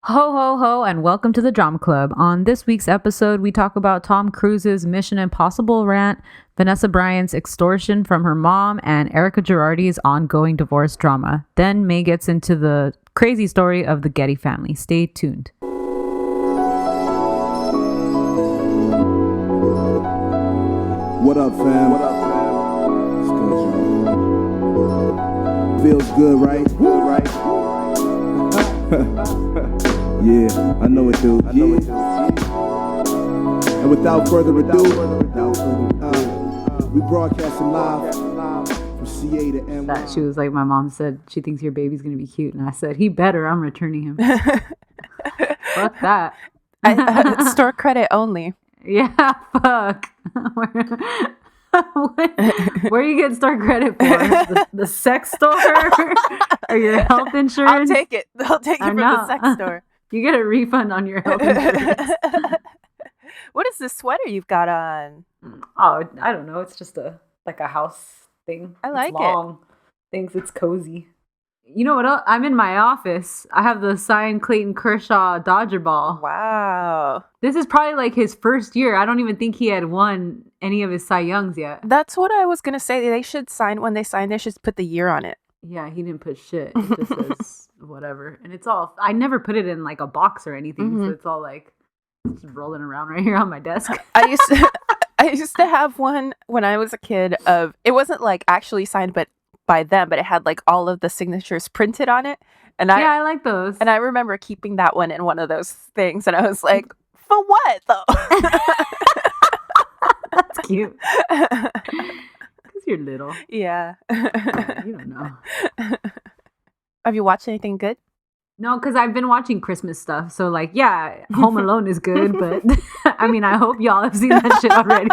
Ho, ho, ho, and welcome to the Drama Club. On this week's episode, we talk about Tom Cruise's Mission Impossible rant, Vanessa Bryant's extortion from her mom, and Erika Girardi's ongoing divorce drama. Then May gets into the crazy story of the Getty family. Stay tuned. What up, fam? It's good, y'all. Feels good, right? Good, right? Yeah, I know it, dude. And without further ado, we broadcasting live from CA to NY. That she was like, my mom said she thinks your baby's going to be cute. And I said, he better. I'm returning him. Fuck that. Store credit only. Yeah, fuck. Where you get store credit for? The sex store or your health insurance? I'll take it. They'll take it from the sex store. You get a refund on your health insurance. What is this sweater you've got on? Oh, I don't know. It's just a house thing. I like it's long. Thinks it's cozy. You know what else? I'm in my office. I have the signed Clayton Kershaw Dodger ball. Wow. This is probably like his first year. I don't even think he had won any of his Cy Youngs yet. That's what I was going to say. They should sign, when they sign, they should put the year on it. Yeah, he didn't put shit. It just says whatever. And it's all, I never put it in like a box or anything. Mm-hmm. So it's all like just rolling around right here on my desk. I used to have one when I was a kid of, it wasn't like actually signed, but by them, but it had like all of the signatures printed on it. And I like those. And I remember keeping that one in one of those things. And I was like, for what though? That's cute. Because you're little. Yeah. You don't know. Have you watched anything good? No, because I've been watching Christmas stuff. So, like, yeah, Home Alone is good. But, I mean, I hope y'all have seen that shit already.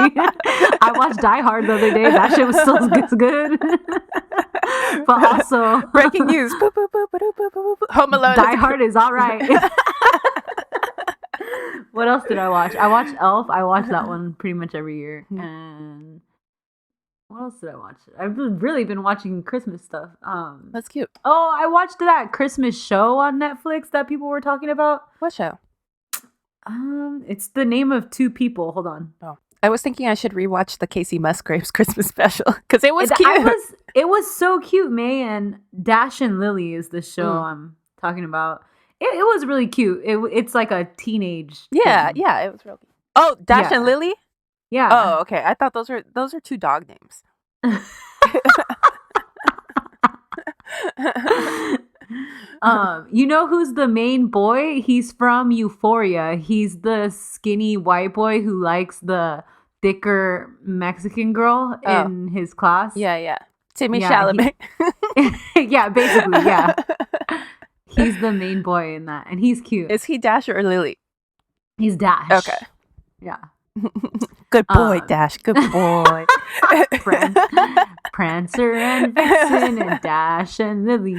I watched Die Hard the other day. That shit was still as good. But also... Breaking news. Home Alone. Die Hard is all right. What else did I watch? I watched Elf. I watch that one pretty much every year. And... what else did I watch? I've really been watching Christmas stuff. That's cute. Oh, I watched that Christmas show on Netflix that people were talking about. What show? It's the name of two people. Hold on. Oh, I was thinking I should rewatch the Casey Musgraves Christmas special because it was cute. It was so cute, May, and Dash and Lily is the show I'm talking about. It was really cute. It's like a teenage. Yeah, thing. Yeah, it was really. Oh, Dash and Lily. Yeah. Oh, okay. I thought those are two dog names. You know who's the main boy? He's from Euphoria. He's the skinny white boy who likes the thicker Mexican girl in his class. Yeah. Timmy Chalamet. Yeah, basically, yeah. He's the main boy in that, and he's cute. Is he Dash or Lily? He's Dash. Okay. Yeah. Good boy, Dash. Good boy. Prancer and Vixen and Dash and Lily.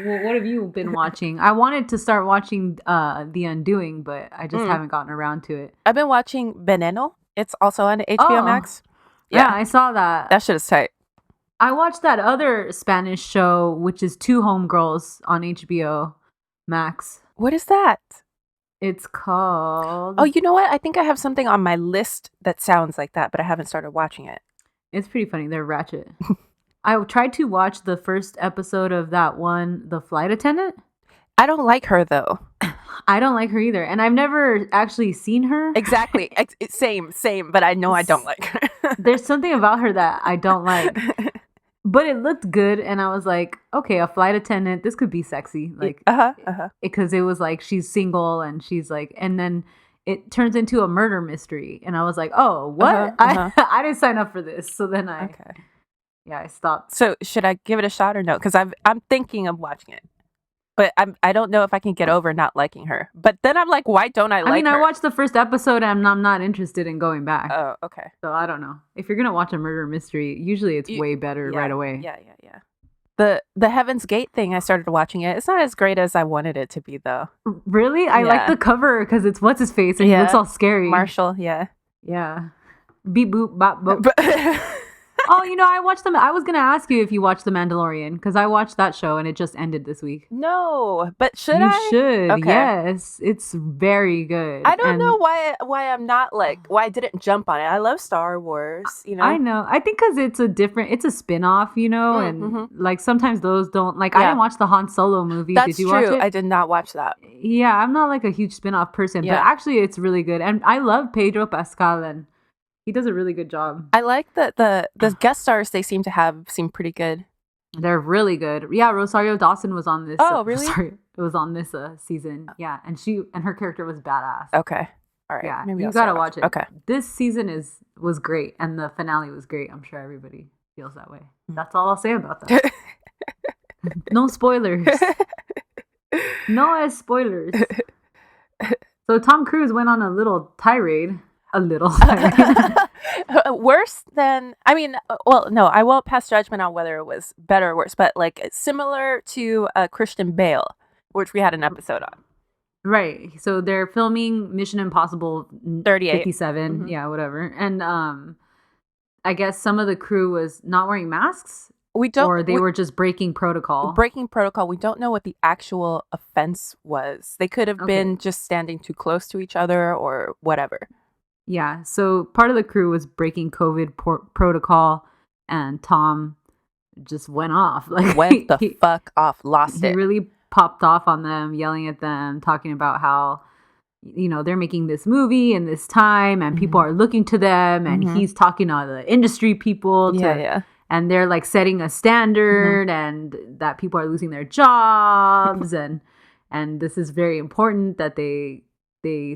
Well, what have you been watching? I wanted to start watching The Undoing, but I just haven't gotten around to it. I've been watching Veneno. It's also on HBO Max. Yeah, I saw that. That shit is tight. I watched that other Spanish show, which is Two Homegirls on HBO Max. What is that? It's called... Oh, you know what? I think I have something on my list that sounds like that, but I haven't started watching it. It's pretty funny. They're ratchet. I tried to watch the first episode of that one, The Flight Attendant. I don't like her, though. I don't like her either. And I've never actually seen her. Exactly. Same. But I know I don't like her. There's something about her that I don't like. But it looked good, and I was like, okay, a flight attendant, this could be sexy. Like, because it was like, she's single, and she's like, and then it turns into a murder mystery. And I was like, oh, what? I didn't sign up for this. So then I stopped. So should I give it a shot or no? Because I'm thinking of watching it. But I don't know if I can get over not liking her. But then I'm like, why don't I like her? I watched the first episode and I'm not interested in going back. Oh, okay. So I don't know. If you're going to watch a murder mystery, usually it's way better right away. Yeah. The Heaven's Gate thing, I started watching it. It's not as great as I wanted it to be, though. Really? I like the cover because it's what's his face and he looks all scary. Marshall, yeah. Yeah. Beep boop bop boop. Oh, I watched them. I was going to ask you if you watched The Mandalorian because I watched that show and it just ended this week. No, but should you I? You should. Okay. Yes. It's very good. I don't know why I'm not why I didn't jump on it. I love Star Wars, I know. I think because it's a spin-off, and like sometimes those don't, I didn't watch the Han Solo movie. That's Did you true. watch it? I did not watch that. Yeah, I'm not like a huge spin-off person, but actually it's really good. And I love Pedro Pascal and he does a really good job. I like that the guest stars they seem pretty good. They're really good. Yeah, Rosario Dawson was on this. Oh, really? Sorry, it was on this season. Yeah, and her character was badass. Okay, all right. Yeah, maybe you gotta watch it. Okay, this season was great, and the finale was great. I'm sure everybody feels that way. That's all I'll say about that. No spoilers. No spoilers. So Tom Cruise went on a little tirade. Worse than, no, I won't pass judgment on whether it was better or worse, but similar to Christian Bale, which we had an episode on. Right. So they're filming Mission Impossible 38. 57. Mm-hmm. Yeah, whatever. And I guess some of the crew was not wearing masks. They were just breaking protocol. We don't know what the actual offense was. They could have been just standing too close to each other or whatever. Yeah, so part of the crew was breaking COVID protocol, and Tom just went off. Went the fuck off, lost it. He really popped off on them, yelling at them, talking about how, they're making this movie in this time, and people are looking to them, and he's talking to the industry people. And they're setting a standard, and that people are losing their jobs, and this is very important that they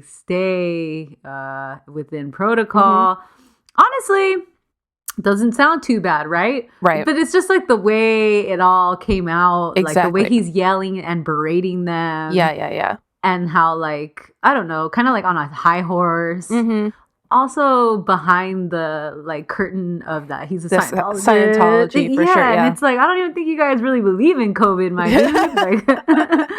stay within protocol. Honestly, doesn't sound too bad, right? Right. But it's just the way it all came out. Exactly. The way he's yelling and berating them. Yeah. And how I don't know, kind of on a high horse. Also behind the curtain of that he's a Scientology for sure. Yeah. And it's I don't even think you guys really believe in COVID, my dude.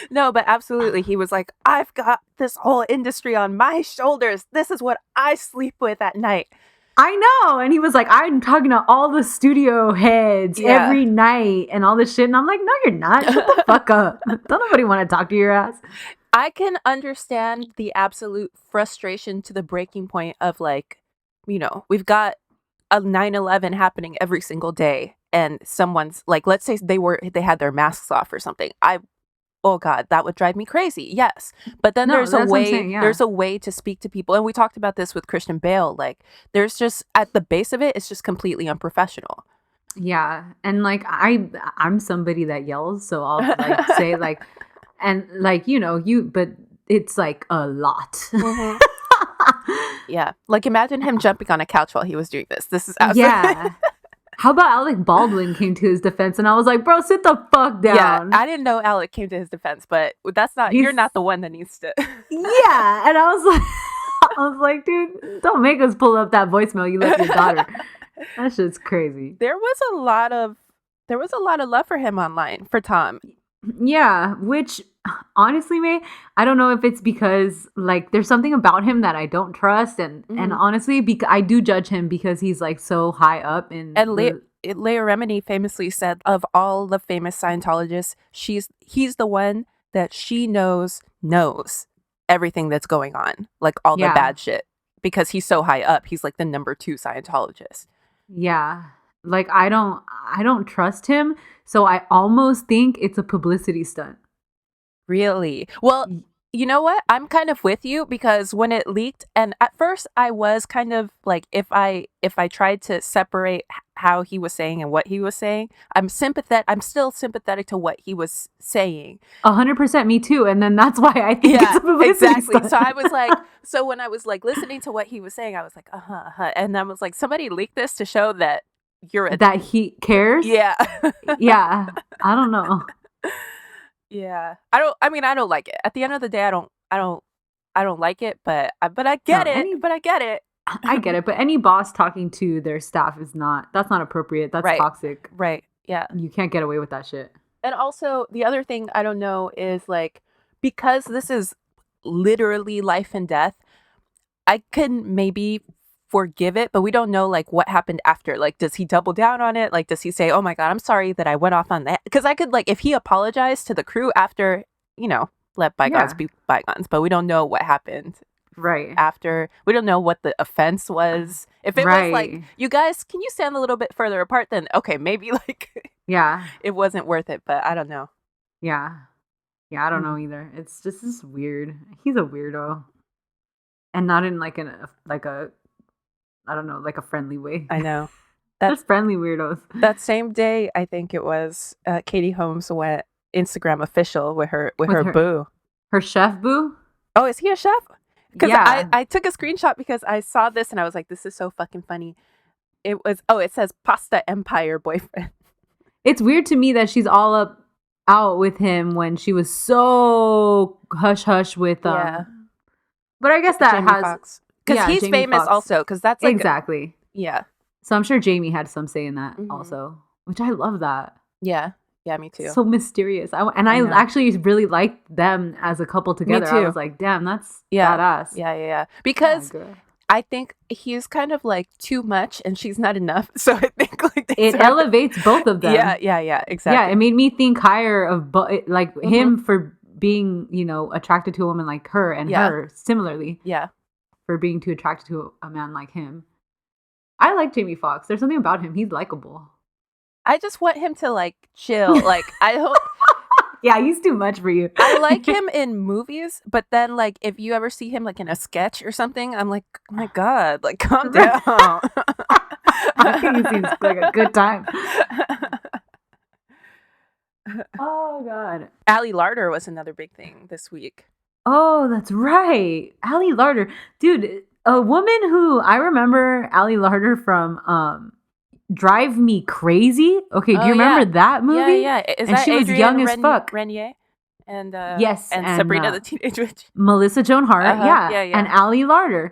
No, but absolutely. He was I've got this whole industry on my shoulders. This is what I sleep with at night. I know. And he was I'm talking to all the studio heads every night and all this shit. And I'm no, you're not. Shut the fuck up. Don't nobody want to talk to your ass. I can understand the absolute frustration to the breaking point of we've got a 9/11 happening every single day. And someone's let's say they had their masks off or something. Oh God, that would drive me crazy. Yes. But then there's a way, there's a way to speak to people. And we talked about this with Christian Bale. There's just, at the base of it, it's just completely unprofessional. Yeah. And I'm somebody that yells. So I'll say and but it's a lot. Yeah. Imagine him jumping on a couch while he was doing this. This is absolutely. Yeah. How about Alec Baldwin came to his defense, and I was bro, sit the fuck down. Yeah, I didn't know Alec came to his defense, but you're not the one that needs to. Yeah, and I was dude, don't make us pull up that voicemail you left your daughter. That shit's crazy. There was a lot of love for him online, for Tom. Yeah, which honestly, May, I don't know if it's because there's something about him that I don't trust, and honestly, I do judge him because he's so high up in. And Leah Remini famously said, of all the famous Scientologists, he's the one that she knows everything that's going on, all the bad shit, because he's so high up. He's the number 2 Scientologist. Yeah. I don't trust him, so I almost think it's a publicity stunt. Really? Well, you know what? I'm kind of with you, because when it leaked, and at first I was kind of if I tried to separate how he was saying and what he was saying, I'm still sympathetic to what he was saying. 100% me too. And then that's why I think it's a publicity stunt. So I was so when I was listening to what he was saying, I was and I was somebody leaked this to show that that he cares. Yeah. Yeah. I don't know. Yeah. I don't like it. At the end of the day, I don't like it, but I get it. But I get it. I get it. But any boss talking to their staff that's not appropriate. That's toxic. Right. Yeah. You can't get away with that shit. And also the other thing I don't know is because this is literally life and death, I can maybe forgive it, but we don't know like what happened after. Like, does he double down on it? Like, does he say, "Oh my God, I'm sorry that I went off on that"? Because I could like if he apologized to the crew after, let bygones be bygones. But we don't know what happened. Right. After we don't know what the offense was. If it was like, you guys, can you stand a little bit further apart? Then okay, maybe like it wasn't worth it. But I don't know. Yeah, I don't know either. It's just this weird. He's a weirdo, and not in like a I don't know, like a friendly way. I know. There's friendly weirdos. That same day, I think it was, Katie Holmes went Instagram official with her boo. Her chef boo? Oh, is he a chef? Because I took a screenshot because I saw this and I was like, this is so fucking funny. It says Pasta Empire boyfriend. It's weird to me that she's all out with him when she was so hush-hush with But I guess that Jamie Foxx. Because he's Jamie famous Foxx. Also, because that's like... Exactly. Yeah. So I'm sure Jamie had some say in that also, which I love that. Yeah. Yeah, me too. So mysterious. I actually really liked them as a couple together. Me too. I was like, damn, that's badass. Yeah. Because I think he's kind of like too much and she's not enough. So I think like it elevates both of them. Yeah, exactly. Yeah, it made me think higher of him for being, attracted to a woman like her and her similarly. Yeah. For being too attracted to a man like him. I like Jamie Foxx. There's something about him. He's likable. I just want him to like chill. Like I hope. Yeah, he's too much for you. I like him in movies, but then like if you ever see him like in a sketch or something, I'm like, oh my God, like calm down. I think he seems like a good time. Oh God. Ali Larter was another big thing this week. Oh, that's right. Ali Larter. Dude, a woman who I remember Ali Larter from Drive Me Crazy. Okay, do you remember that movie? Yeah. Is and that she was young as fuck. Renier and yes, and Sabrina the Teenage Witch. Melissa Joan Hart, yeah. And Ali Larter.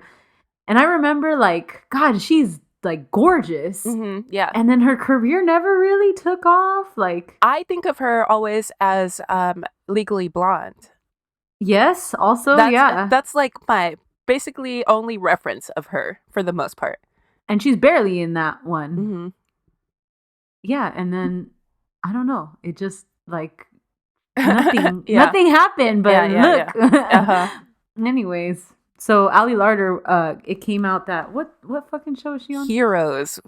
And I remember like, God, she's like gorgeous. Yeah. And then her career never really took off. Like I think of her always as Legally Blonde. Yes, also, That's like my basically only reference of her for the most part. And she's barely in that one. Mm-hmm. Yeah, and then, I don't know, it just, like, nothing happened, but look. Yeah. Anyways, so Ali Larter, it came out that, what fucking show is she on? Heroes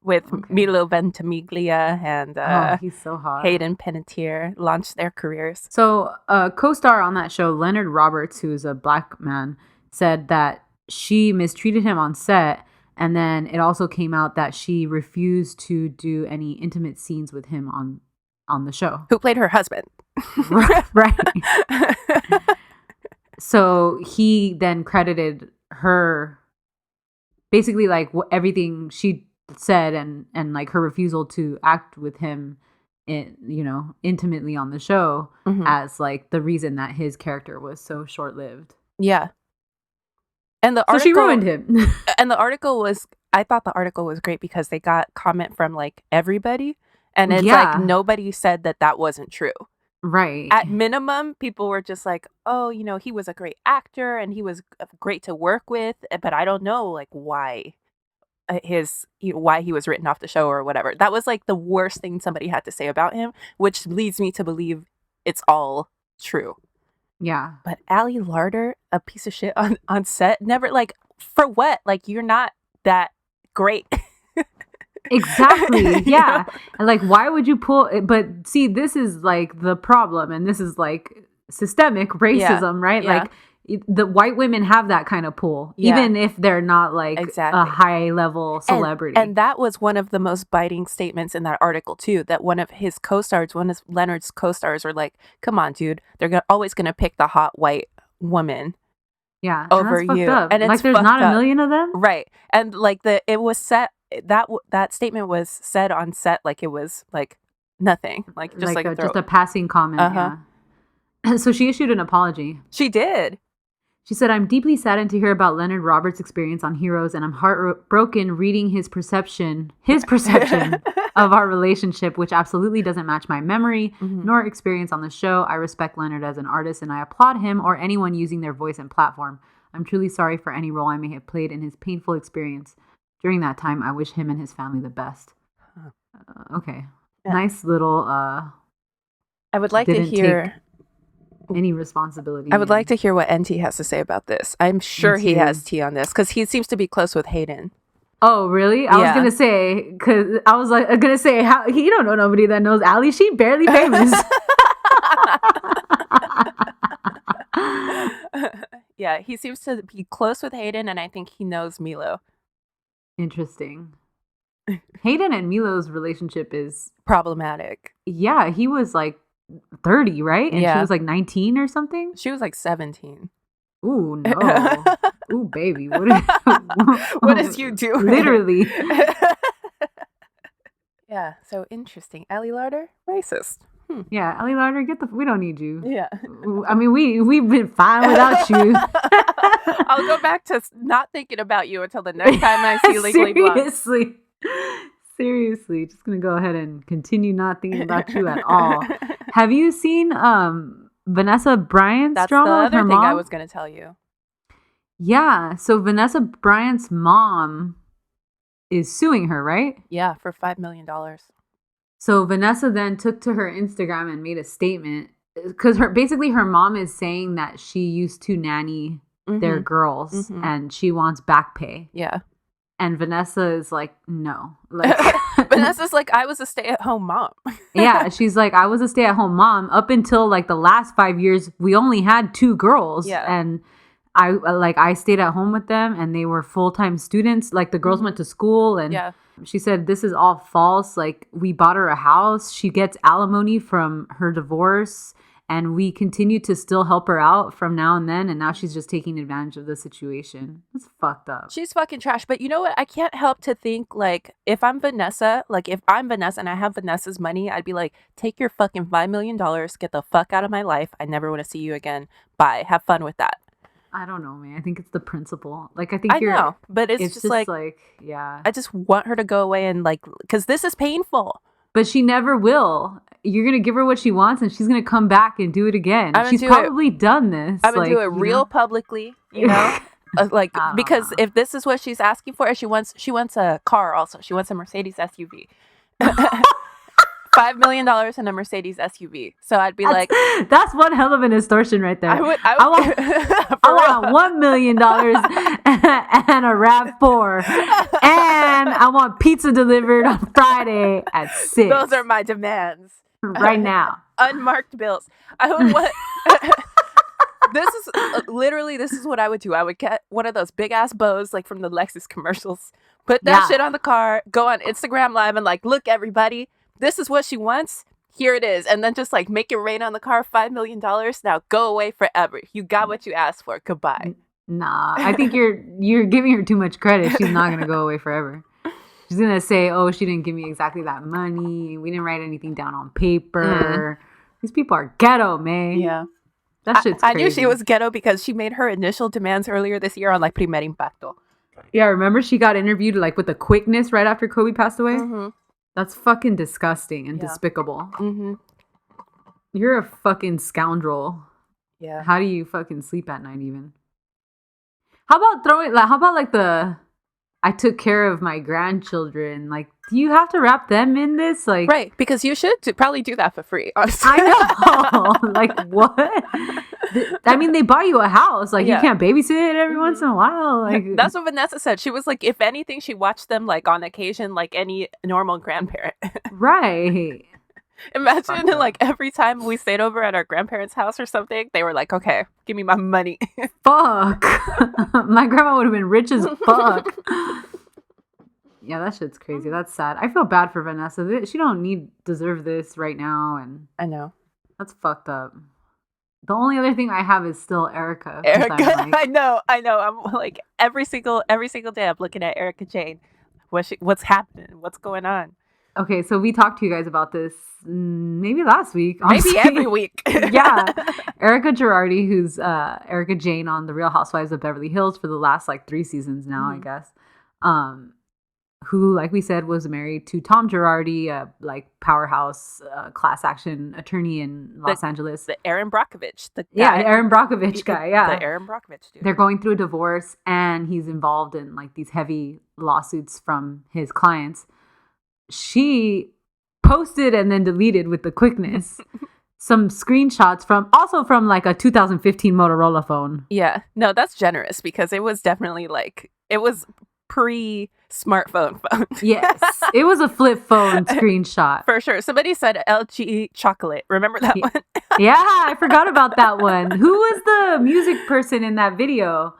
with Milo Ventimiglia and he's so hot. Hayden Panettiere launched their careers. So co-star on that show, Leonard Roberts, who is a black man, said that she mistreated him on set, and then it also came out that she refused to do any intimate scenes with him on the show. Who played her husband. Right. So he then credited her basically like everything she said and like her refusal to act with him intimately on the show as like the reason that his character was so short-lived. Yeah. And the article, so she ruined him. And I thought the article was great because they got comment from like everybody, and it's like nobody said that wasn't true. Right. At minimum, people were just like, oh, he was a great actor and he was great to work with, but I don't know like why why he was written off the show or whatever. That was like the worst thing somebody had to say about him, which leads me to believe it's all true. Yeah. But Ali Larter, a piece of shit on set, never like, for what? Like, you're not that great. Exactly. Yeah. And like, why would you pull it? But see, this is like the problem, and this is like systemic racism, right? Yeah. Like the white women have that kind of pull, even if they're not like a high level celebrity. And that was one of the most biting statements in that article too, that one of Leonard's co-stars were like, come on, dude, they're always going to pick the hot white woman over you. And it's like there's not a million of them. Right. And like it was set, that statement was said on set like it was like nothing, like just just a passing comment. Yeah. So she issued an apology. She did. She said, I'm deeply saddened to hear about Leonard Roberts' experience on Heroes, and I'm heartbroken reading his perception of our relationship, which absolutely doesn't match my memory nor experience on the show. I respect Leonard as an artist, and I applaud him or anyone using their voice and platform. I'm truly sorry for any role I may have played in his painful experience. During that time, I wish him and his family the best. Okay. Yeah. Nice little... I would like to hear... any responsibility. I would like to hear what NT has to say about this. I'm sure he has tea on this because he seems to be close with Hayden. Oh, really? I was going to say, because I was like, going to say, how he don't know nobody that knows Allie. She barely famous. Yeah, he seems to be close with Hayden, and I think he knows Milo. Interesting. Hayden and Milo's relationship is problematic. Yeah, he was like 30, right? And she was like 19 or something? She was like 17. Ooh, no. Ooh, baby. What is you doing? Literally. Yeah, so interesting. Ellie Larter, racist. Yeah, Ellie Larter, we don't need you. Yeah. I mean, we've been fine without you. I'll go back to not thinking about you until the next time I see Legally Blonde. Seriously, just gonna go ahead and continue not thinking about you at all. Have you seen Vanessa Bryant's drama with her mom? That's the other thing I was gonna tell you. Yeah, so Vanessa Bryant's mom is suing her, right? Yeah, for $5 million. So Vanessa then took to her Instagram and made a statement because basically her mom is saying that she used to nanny their girls and she wants back pay. Yeah. And Vanessa is like, no. Like Vanessa's like, I was a stay-at-home mom. Yeah, she's like, I was a stay-at-home mom up until like the last 5 years. We only had 2 girls. Yeah. And I stayed at home with them and they were full-time students. Like the girls went to school and she said, this is all false. Like we bought her a house. She gets alimony from her divorce and we continue to still help her out from now and then. And now she's just taking advantage of the situation. It's fucked up. She's fucking trash. But you know what? I can't help to think like if I'm Vanessa and I have Vanessa's money, I'd be like, take your fucking $5 million, get the fuck out of my life. I never want to see you again. Bye. Have fun with that. I don't know, man. I think it's the principle. Like, I know, but it's just like, yeah. I just want her to go away and like, because this is painful. But she never will. You're going to give her what she wants and she's going to come back and do it again. She's probably done this. I'm going to do it real publicly, you know? Because if this is what she's asking for, she wants a car also. She wants a Mercedes SUV. $5 million in a Mercedes SUV. So I'd be that's one hell of an extortion right there. I want $1 million and a RAV4 and I want pizza delivered on Friday at 6. Those are my demands right now. Unmarked bills. I would want. This is what I would do. I would get one of those big ass bows like from the Lexus commercials. Put that shit on the car. Go on Instagram Live and like, look everybody. This is what she wants. Here it is. And then just like make it rain on the car. $5 million. Now go away forever. You got what you asked for. Goodbye. Nah, I think you're giving her too much credit. She's not going to go away forever. She's going to say, oh, she didn't give me exactly that money. We didn't write anything down on paper. These people are ghetto, man. Yeah. That shit's crazy. I knew she was ghetto because she made her initial demands earlier this year on like Primer Impacto. Yeah, remember she got interviewed like with a quickness right after Kobe passed away? Mm-hmm. That's fucking disgusting and despicable. Mm-hmm. You're a fucking scoundrel. Yeah. How do you fucking sleep at night even? How about I took care of my grandchildren. Like, do you have to wrap them in this? Like, right, because you should probably do that for free, honestly. I know. Like, what? I mean, they bought you a house. Like, you can't babysit it every once in a while. Like, that's what Vanessa said. She was like, if anything, she watched them like on occasion, like any normal grandparent. Right. Imagine like every time we stayed over at our grandparents' house or something, they were like, okay, give me my money. Fuck. My grandma would have been rich as fuck. Yeah, that shit's crazy. That's sad. I feel bad for Vanessa. She don't deserve this right now. And I know. That's fucked up. The only other thing I have is still Erika. I know. I'm like every single day I'm looking at Erika Jayne. What's happening? What's going on? Okay, so we talked to you guys about this maybe last week. Honestly. Maybe every week. Yeah. Erika Girardi, who's Erika Jayne on The Real Housewives of Beverly Hills for the last like 3 seasons now, I guess. who, like we said, was married to Tom Girardi, a like powerhouse class action attorney in Los Angeles. The Aaron Brockovich. The Aaron Brockovich guy. Yeah. The Aaron Brockovich dude. They're going through a divorce, and he's involved in like these heavy lawsuits from his clients. She posted and then deleted with the quickness some screenshots from like a 2015 Motorola phone. Yeah. No, that's generous because it was definitely like, it was pre-smartphone phone. Yes. It was a flip phone screenshot. For sure. Somebody said LG chocolate. Remember that one? Yeah, I forgot about that one. Who was the music person in that video?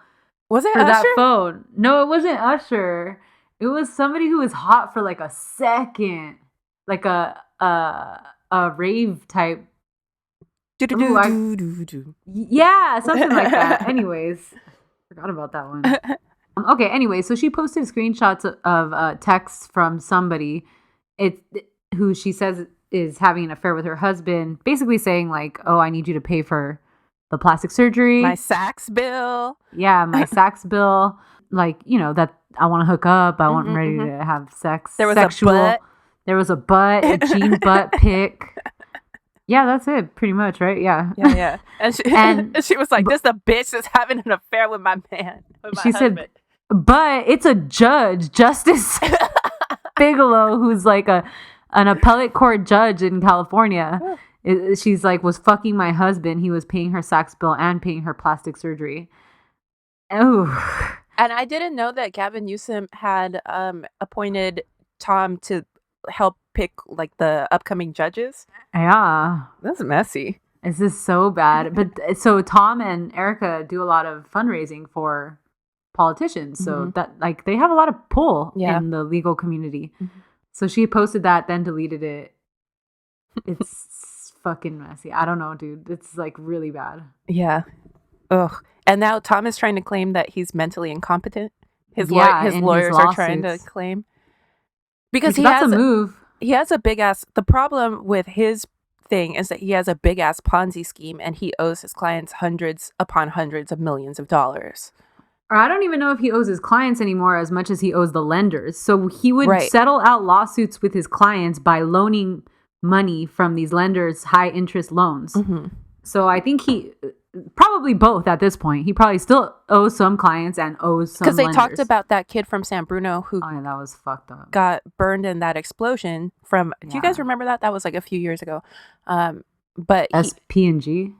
Was it for Usher? That phone? No, it wasn't Usher. It was somebody who was hot for like a second. Like a rave type. Yeah, something like that. Anyways, forgot about that one. Okay, anyway, so she posted screenshots of texts from somebody who she says is having an affair with her husband, basically saying like, oh, I need you to pay for the plastic surgery. My sax bill. Yeah, my sax bill. Like, you know, that I want to hook up. I want ready to have sex. There was a butt. There was a butt, a jean butt pic. Yeah, that's it, pretty much, right? Yeah. Yeah. And she was like, this is the bitch that's having an affair with my man. She said, but it's a judge, Justice Bigelow, who's like an appellate court judge in California. She's like, was fucking my husband. He was paying her sax bill and paying her plastic surgery. Oh. And I didn't know that Gavin Newsom had appointed Tom to help pick like the upcoming judges. Yeah. That's messy. This is so bad. But so Tom and Erika do a lot of fundraising for politicians. So that like they have a lot of pull in the legal community. So she posted that, then deleted it. It's fucking messy. I don't know, dude. It's like really bad. Yeah. Ugh. And now Tom is trying to claim that he's mentally incompetent. His lawyers are trying to claim. Because that's a move. He has a big ass. The problem with his thing is that he has a big ass Ponzi scheme, and he owes his clients hundreds upon hundreds of millions of dollars. Or I don't even know if he owes his clients anymore as much as he owes the lenders. So he would settle out lawsuits with his clients by loaning money from these lenders, high interest loans. So I think he probably both at this point. He probably still owes some clients and owes some because they lenders. talked about that kid from San Bruno who that was fucked up. Got burned in that explosion from. Do you guys remember that? That was like a few years ago. But SPNG.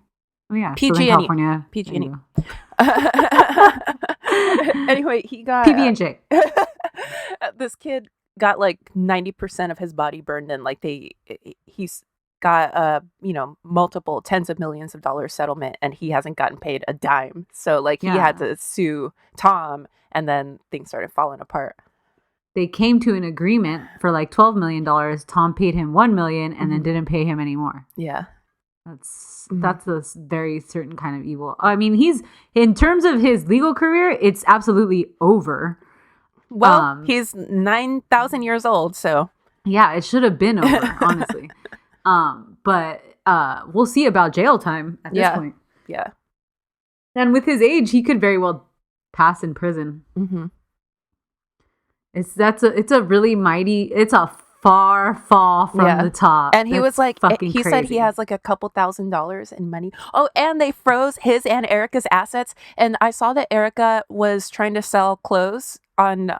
Oh yeah, PG&E. California. PG&E. Anyway, he got PB&J. This kid got like 90% of his body burned in. Like he's got multiple tens of millions of dollars settlement, and he hasn't gotten paid a dime. So like he had to sue Tom, and then things started falling apart. They came to an agreement for like $12 million. Tom paid him $1 million and then didn't pay him anymore. Yeah. That's a very certain kind of evil. I mean, he's in terms of his legal career, it's absolutely over. Well, he's 9,000 years old, so yeah, it should have been over, honestly. But we'll see about jail time at this point. Yeah, and with his age, he could very well pass in prison. It's a really mighty. It's a far fall from the top. And he was like, he said he has like a couple $1,000s in money. Oh, and they froze his and Erika's assets. And I saw that Erika was trying to sell clothes on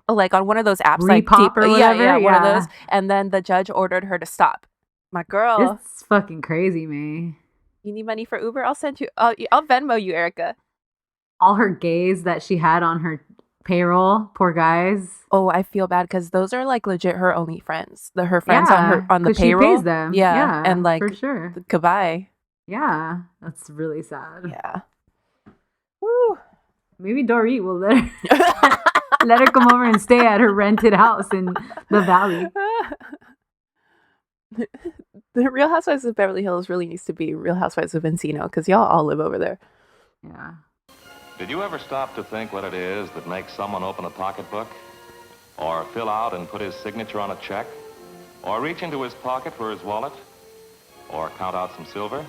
like on one of those apps, like Depop or whatever. One of those. And then the judge ordered her to stop. My girl, it's fucking crazy, man. You need money for Uber? I'll send you. I'll Venmo you, Erika. All her gays that she had on her payroll, poor guys. Oh, I feel bad because those are like legit her only friends. Her friends on the payroll. She pays them. Yeah, and like for sure. Goodbye. Yeah, that's really sad. Yeah. Woo. Maybe Dorit will let her come over and stay at her rented house in the valley. The Real Housewives of Beverly Hills really needs to be Real Housewives of Encino because y'all all live over there. Yeah. Did you ever stop to think what it is that makes someone open a pocketbook? Or fill out and put his signature on a check? Or reach into his pocket for his wallet? Or count out some silver?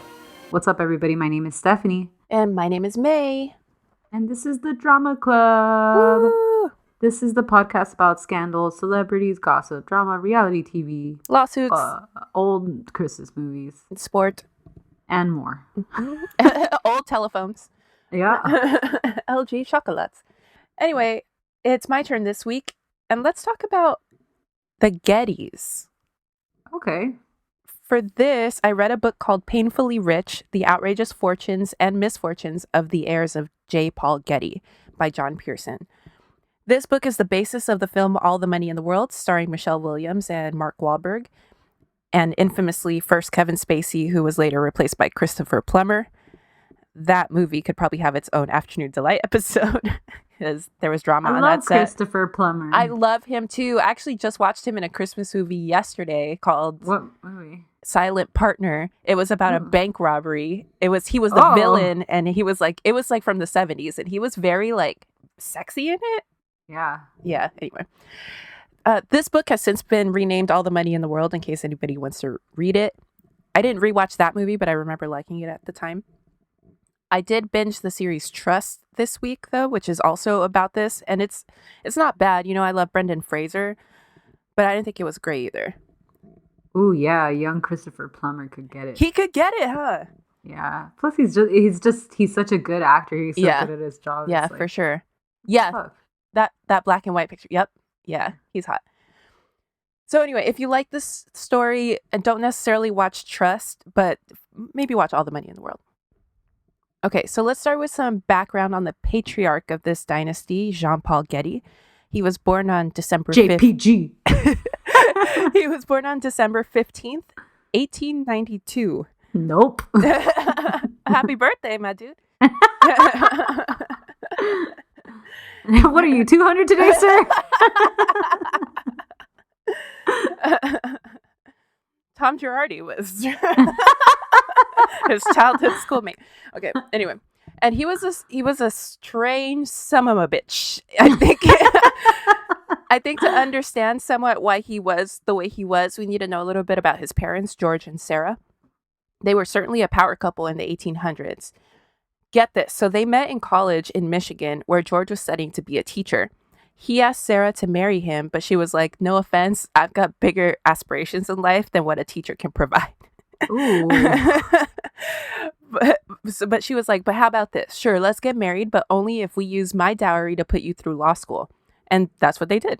What's up, everybody? My name is Stephanie. And my name is May. And this is the Drama Club. Woo! This is the podcast about scandals, celebrities, gossip, drama, reality TV, lawsuits, old Christmas movies, sport, and more. Old telephones. Yeah. LG chocolates. Anyway, it's my turn this week, and let's talk about the Gettys. Okay. For this, I read a book called Painfully Rich, The Outrageous Fortunes and Misfortunes of the Heirs of J. Paul Getty by John Pearson. This book is the basis of the film All the Money in the World, starring Michelle Williams and Mark Wahlberg, and infamously first Kevin Spacey, who was later replaced by Christopher Plummer. That movie could probably have its own Afternoon Delight episode because there was drama on that set. I love Christopher Plummer. I love him too. I actually just watched him in a Christmas movie yesterday called What movie? Silent Partner. It was about a bank robbery. He was the villain, and it was like from the 70s, and he was very like sexy in it. Yeah. Anyway, this book has since been renamed All the Money in the World in case anybody wants to read it. I didn't rewatch that movie, but I remember liking it at the time. I did binge the series Trust this week, though, which is also about this, and it's not bad. You know, I love Brendan Fraser, but I didn't think it was great either. Ooh, yeah, young Christopher Plummer could get it. He could get it, huh? Yeah. Plus, he's such a good actor. He's so good at his job. Yeah, for sure. Yeah, fuck. That black and white picture. Yep. Yeah, he's hot. So anyway, if you like this story and don't necessarily watch Trust, but maybe watch All the Money in the World. Okay, so let's start with some background on the patriarch of this dynasty, Jean-Paul Getty. He was born on December 5th. JPG. He was born on December 15th, 1892. Nope. Happy birthday, my dude. What are you, 200 today, sir? Tom Girardi was his childhood schoolmate. Okay, anyway. And he was a strange son of a bitch. I think to understand somewhat why he was the way he was, we need to know a little bit about his parents, George and Sarah. They were certainly a power couple in the 1800s. Get this. So they met in college in Michigan, where George was studying to be a teacher. He asked Sarah to marry him, but she was like, no offense, I've got bigger aspirations in life than what a teacher can provide. Ooh. But she was like, but how about this? Sure, let's get married, but only if we use my dowry to put you through law school. And that's what they did.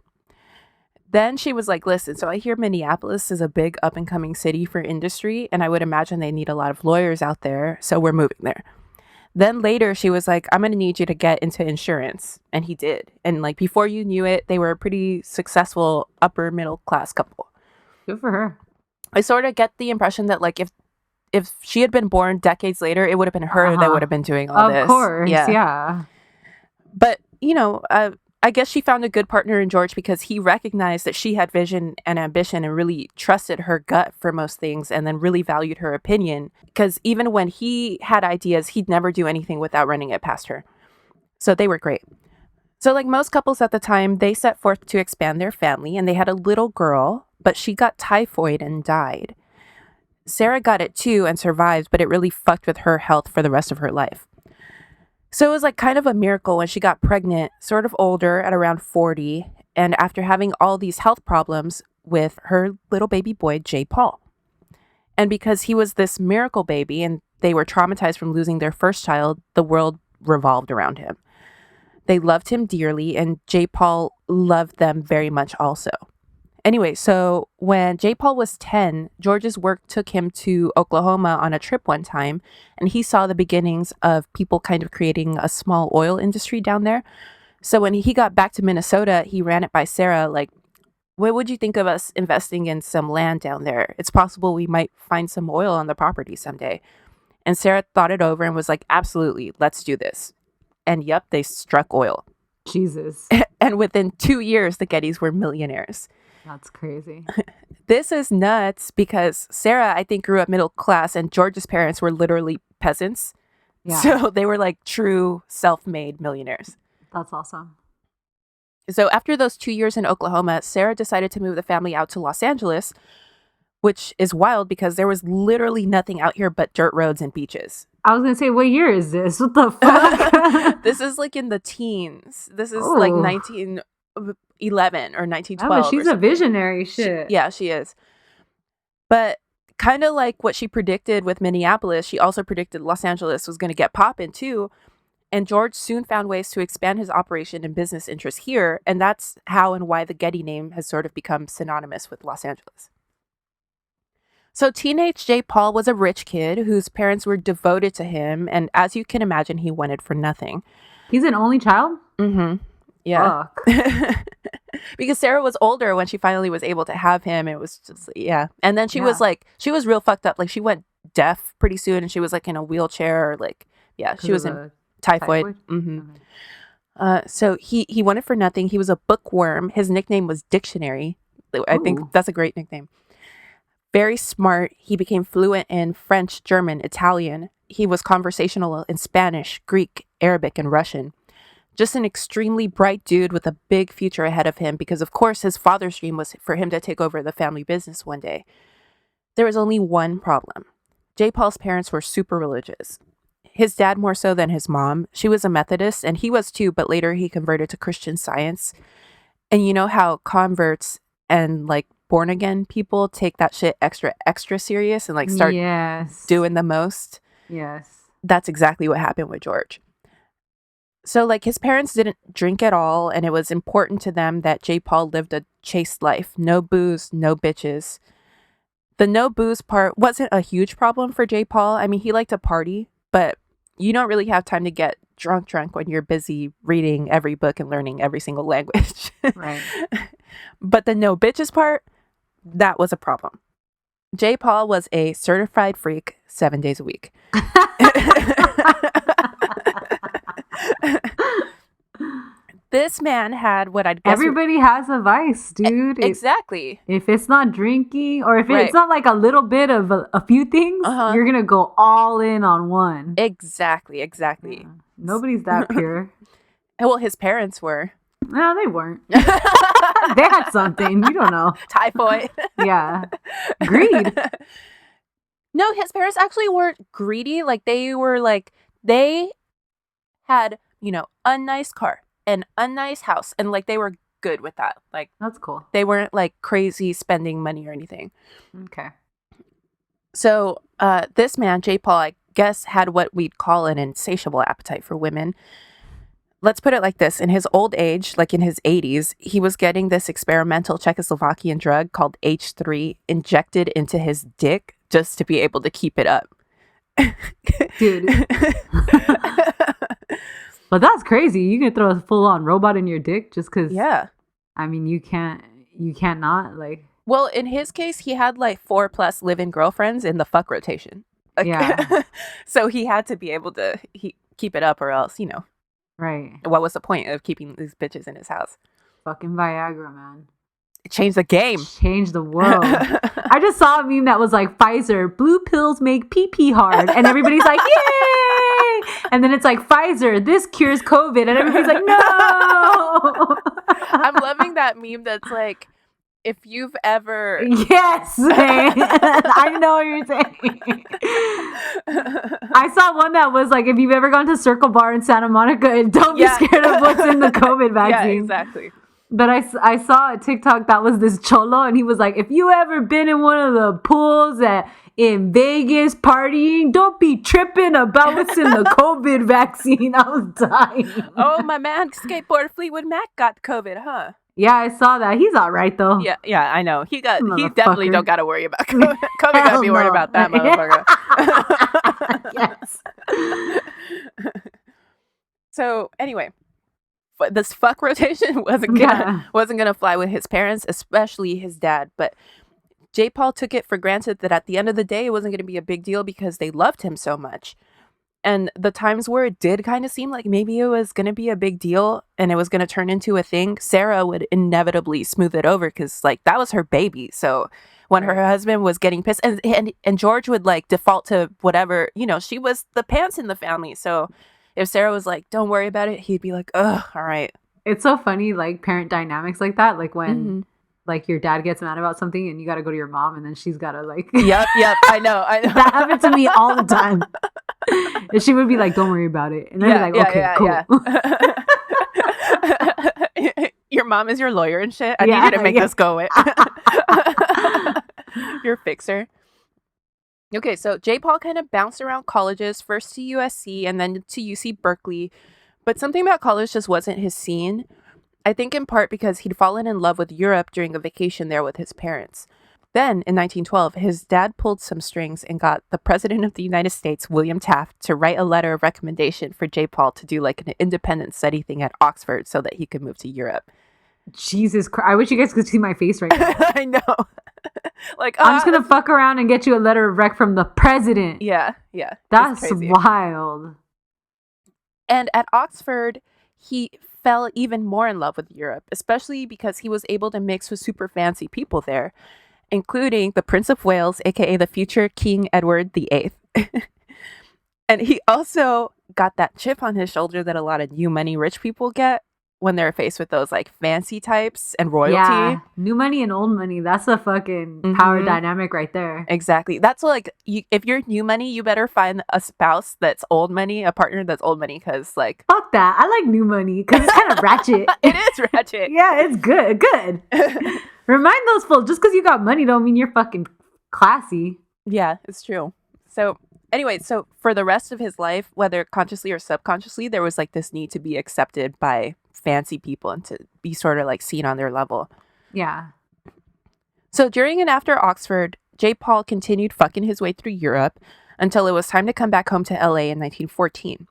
Then she was like, listen, so I hear Minneapolis is a big up-and-coming city for industry, and I would imagine they need a lot of lawyers out there, so we're moving there. Then later, she was like, I'm going to need you to get into insurance. And he did. And like before you knew it, they were a pretty successful upper middle class couple. Good for her. I sort of get the impression that like if she had been born decades later, it would have been her that would have been doing all this. Of course, yeah. But, you know, I guess she found a good partner in George because he recognized that she had vision and ambition and really trusted her gut for most things and then really valued her opinion. Because even when he had ideas, he'd never do anything without running it past her. So they were great. So like most couples at the time, they set forth to expand their family and they had a little girl, but she got typhoid and died. Sarah got it too and survived, but it really fucked with her health for the rest of her life. So it was like kind of a miracle when she got pregnant, sort of older at around 40, and after having all these health problems with her little baby boy, J. Paul. And because he was this miracle baby and they were traumatized from losing their first child, the world revolved around him. They loved him dearly, and J. Paul loved them very much also. Anyway, so when J. Paul was 10, George's work took him to Oklahoma on a trip one time, and he saw the beginnings of people kind of creating a small oil industry down there. So when he got back to Minnesota, he ran it by Sarah, like, what would you think of us investing in some land down there? It's possible we might find some oil on the property someday. And Sarah thought it over and was like, absolutely, let's do this. And yep, they struck oil. Jesus. And within 2 years, the Gettys were millionaires. That's crazy. This is nuts because Sarah, I think, grew up middle class and George's parents were literally peasants. Yeah. So they were like true self-made millionaires. That's awesome. So after those 2 years in Oklahoma, Sarah decided to move the family out to Los Angeles, which is wild because there was literally nothing out here but dirt roads and beaches. I was going to say, what year is this? What the fuck? This is like in the teens. This is like 1911 or 1912. Oh, but she's a visionary. Shit. She is. But kind of like what she predicted with Minneapolis, she also predicted Los Angeles was going to get poppin' too. And George soon found ways to expand his operation and business interests here. And that's how and why the Getty name has sort of become synonymous with Los Angeles. So teenage J. Paul was a rich kid whose parents were devoted to him. And as you can imagine, he wanted for nothing. He's an only child? Mm-hmm. Yeah. Because Sarah was older when she finally was able to have him. It was just, And then she was real fucked up. Like, she went deaf pretty soon and she was like in a wheelchair or like, she was in typhoid. Mm-hmm. Okay. So he wanted for nothing. He was a bookworm. His nickname was Dictionary. I think that's a great nickname. Very smart. He became fluent in French, German, Italian. He was conversational in Spanish, Greek, Arabic, and Russian. Just an extremely bright dude with a big future ahead of him because, of course, his father's dream was for him to take over the family business one day. There was only one problem. J. Paul's parents were super religious. His dad more so than his mom. She was a Methodist, and he was too, but later he converted to Christian Science. And you know how converts and like born again people take that shit extra serious and like start doing the most? Yes. That's exactly what happened with George. So like his parents didn't drink at all, and it was important to them that J. Paul lived a chaste life. No booze, no bitches. The no booze part wasn't a huge problem for J. Paul. I mean, he liked to party, but you don't really have time to get drunk when you're busy reading every book and learning every single language. Right. But the no bitches part, that was a problem. J. Paul was a certified freak 7 days a week. This man had what I'd guess... Everybody has a vice, dude. Exactly. If it's not drinking, or if it's not like a little bit of a few things, you're going to go all in on one. Exactly. Yeah. Nobody's that pure. Well, his parents were. No, they weren't. They had something. You don't know. Typhoid. Yeah. Greed. No, his parents actually weren't greedy. Like, they had, a nice car and a nice house. And, like, they were good with that. Like, that's cool. They weren't, like, crazy spending money or anything. Okay. So, this man, J. Paul, I guess, had what we'd call an insatiable appetite for women. Let's put it like this. In his old age, like in his 80s, he was getting this experimental Czechoslovakian drug called H3 injected into his dick just to be able to keep it up. Dude. But that's crazy. You can throw a full-on robot in your dick just because... Yeah. I mean, you can't not, like... Well, in his case, he had like 4+ live-in girlfriends in the fuck rotation. Like, yeah. So he had to be able to keep it up or else, Right. What was the point of keeping these bitches in his house? Fucking Viagra, man. It changed the game. Changed the world. I just saw a meme that was like, Pfizer, blue pills make pee-pee hard. And everybody's like, yay! And then it's like, Pfizer, this cures COVID. And everybody's like, no! I'm loving that meme that's like, if you've ever... Yes, man. I know what you're saying. I saw one that was like, if you've ever gone to Circle Bar in Santa Monica, don't be scared of what's in the COVID vaccine. Yeah, exactly. But I saw a TikTok that was this cholo, and he was like, if you ever been in one of the pools in Vegas partying, don't be tripping about what's in the COVID vaccine. I was dying. Oh, my man, skateboarder Fleetwood Mac got COVID, huh? Yeah, I saw that. He's all right, though. Yeah, I know. He definitely don't got to worry about COVID. COVID got to be worried about that motherfucker. Yes. So, anyway, this fuck rotation wasn't gonna fly with his parents, especially his dad. But J. Paul took it for granted that at the end of the day, it wasn't gonna be a big deal because they loved him so much. And the times where it did kind of seem like maybe it was going to be a big deal and it was going to turn into a thing, Sarah would inevitably smooth it over because, like, that was her baby. So when her husband was getting pissed, and George would, like, default to whatever, she was the pants in the family. So if Sarah was like, don't worry about it, he'd be like, ugh, all right. It's so funny, like, parent dynamics like that. Like, when... like your dad gets mad about something and you got to go to your mom and then she's got to like... Yep, I know. That happened to me all the time. And she would be like, don't worry about it. And then I'd be like, okay, cool. Yeah. Your mom is your lawyer and shit. I need you to make this go away. Your fixer. Okay, so J. Paul kind of bounced around colleges, first to USC and then to UC Berkeley. But something about college just wasn't his scene. I think in part because he'd fallen in love with Europe during a vacation there with his parents. Then, in 1912, his dad pulled some strings and got the President of the United States, William Taft, to write a letter of recommendation for J. Paul to do like an independent study thing at Oxford so that he could move to Europe. Jesus Christ. I wish you guys could see my face right now. I know. Like, I'm just going to fuck around and get you a letter of rec from the president. Yeah. That's wild. And at Oxford, he fell even more in love with Europe, especially because he was able to mix with super fancy people there, including the Prince of Wales, aka the future King Edward VIII. And he also got that chip on his shoulder that a lot of new money rich people get when they're faced with those like fancy types and royalty. Yeah, new money and old money. That's a fucking power dynamic right there. Exactly. That's like, if you're new money, you better find a spouse that's old money, a partner that's old money, because like... Fuck that. I like new money because it's kind of ratchet. It is ratchet. Yeah, it's good. Remind those fools, just because you got money don't mean you're fucking classy. Yeah, it's true. So anyway, so for the rest of his life, whether consciously or subconsciously, there was like this need to be accepted by fancy people and to be sort of like seen on their level. Yeah. So during and after Oxford, J. Paul continued fucking his way through Europe until it was time to come back home to LA in 1914.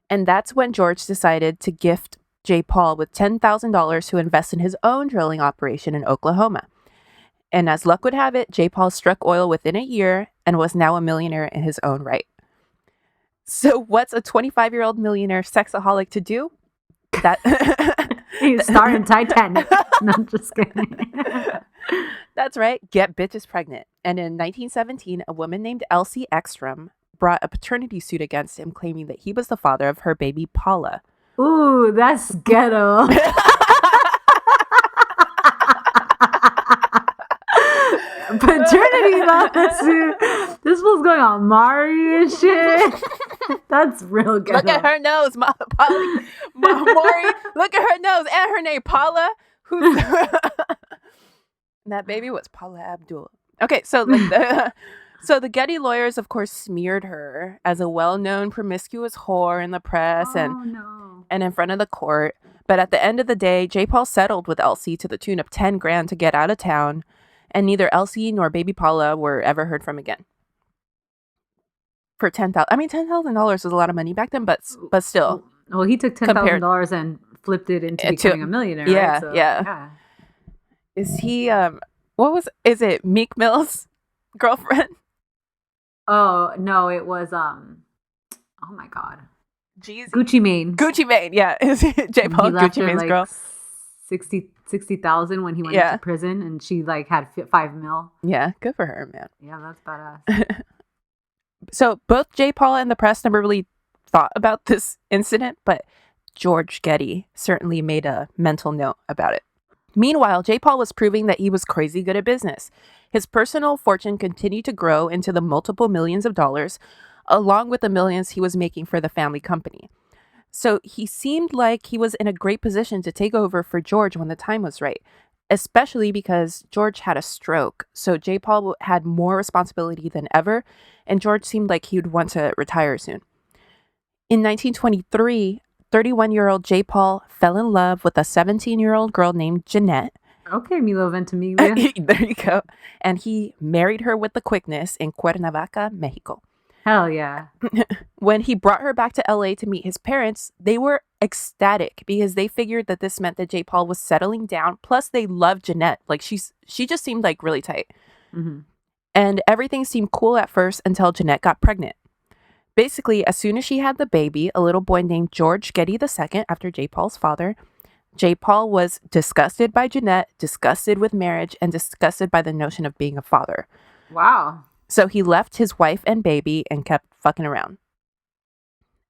And that's when George decided to gift J. Paul with $10,000 to invest in his own drilling operation in Oklahoma. And as luck would have it, J. Paul struck oil within a year and was now a millionaire in his own right. So what's a 25-year-old millionaire sexaholic to do? That He's starring Titanic. No, I'm just kidding. That's right. Get bitches pregnant. And in 1917, a woman named Elsie Ekstrom brought a paternity suit against him, claiming that he was the father of her baby Paula. Ooh, that's ghetto. Paternity suit. This fool's going on Mari and shit. That's real ghetto. Look at her nose, Maury. Look at her nose and her name, Paula. That baby was Paula Abdul. Okay, so like the Getty lawyers, of course, smeared her as a well-known promiscuous whore in the press and in front of the court. But at the end of the day, J. Paul settled with Elsie to the tune of $10,000 to get out of town, and neither Elsie nor baby Paula were ever heard from again. For $10,000, I mean, $10,000 was a lot of money back then, but still. Well, he took $10,000 and flipped it into becoming a millionaire. Yeah, right? So, yeah. Is he? Is it Meek Mill's girlfriend? Oh no, it was oh my god, Jeezy. Gucci Mane. Gucci Mane, yeah. Is J. Paul Gucci Mane's like girl? 60,000 when he went into prison, and she like had $5 million. Yeah, good for her, man. Yeah, that's badass. So both J. Paul and the press never really thought about this incident, but George Getty certainly made a mental note about it. Meanwhile, J. Paul was proving that he was crazy good at business. His personal fortune continued to grow into the multiple millions of dollars, along with the millions he was making for the family company. So he seemed like he was in a great position to take over for George when the time was right, especially because George had a stroke. So J. Paul had more responsibility than ever, and George seemed like he would want to retire soon. In 1923, 31-year-old J. Paul fell in love with a 17-year-old girl named Jeanette. Okay, Milo Ventimiglia. There you go. And he married her with the quickness in Cuernavaca, Mexico. Hell yeah. When he brought her back to LA to meet his parents, they were ecstatic because they figured that this meant that J. Paul was settling down. Plus, they loved Jeanette. Like, she just seemed like really tight. Mm-hmm. And everything seemed cool at first until Jeanette got pregnant. Basically, as soon as she had the baby, a little boy named George Getty II, after J. Paul's father, J. Paul was disgusted by Jeanette, disgusted with marriage, and disgusted by the notion of being a father. Wow. So he left his wife and baby and kept fucking around.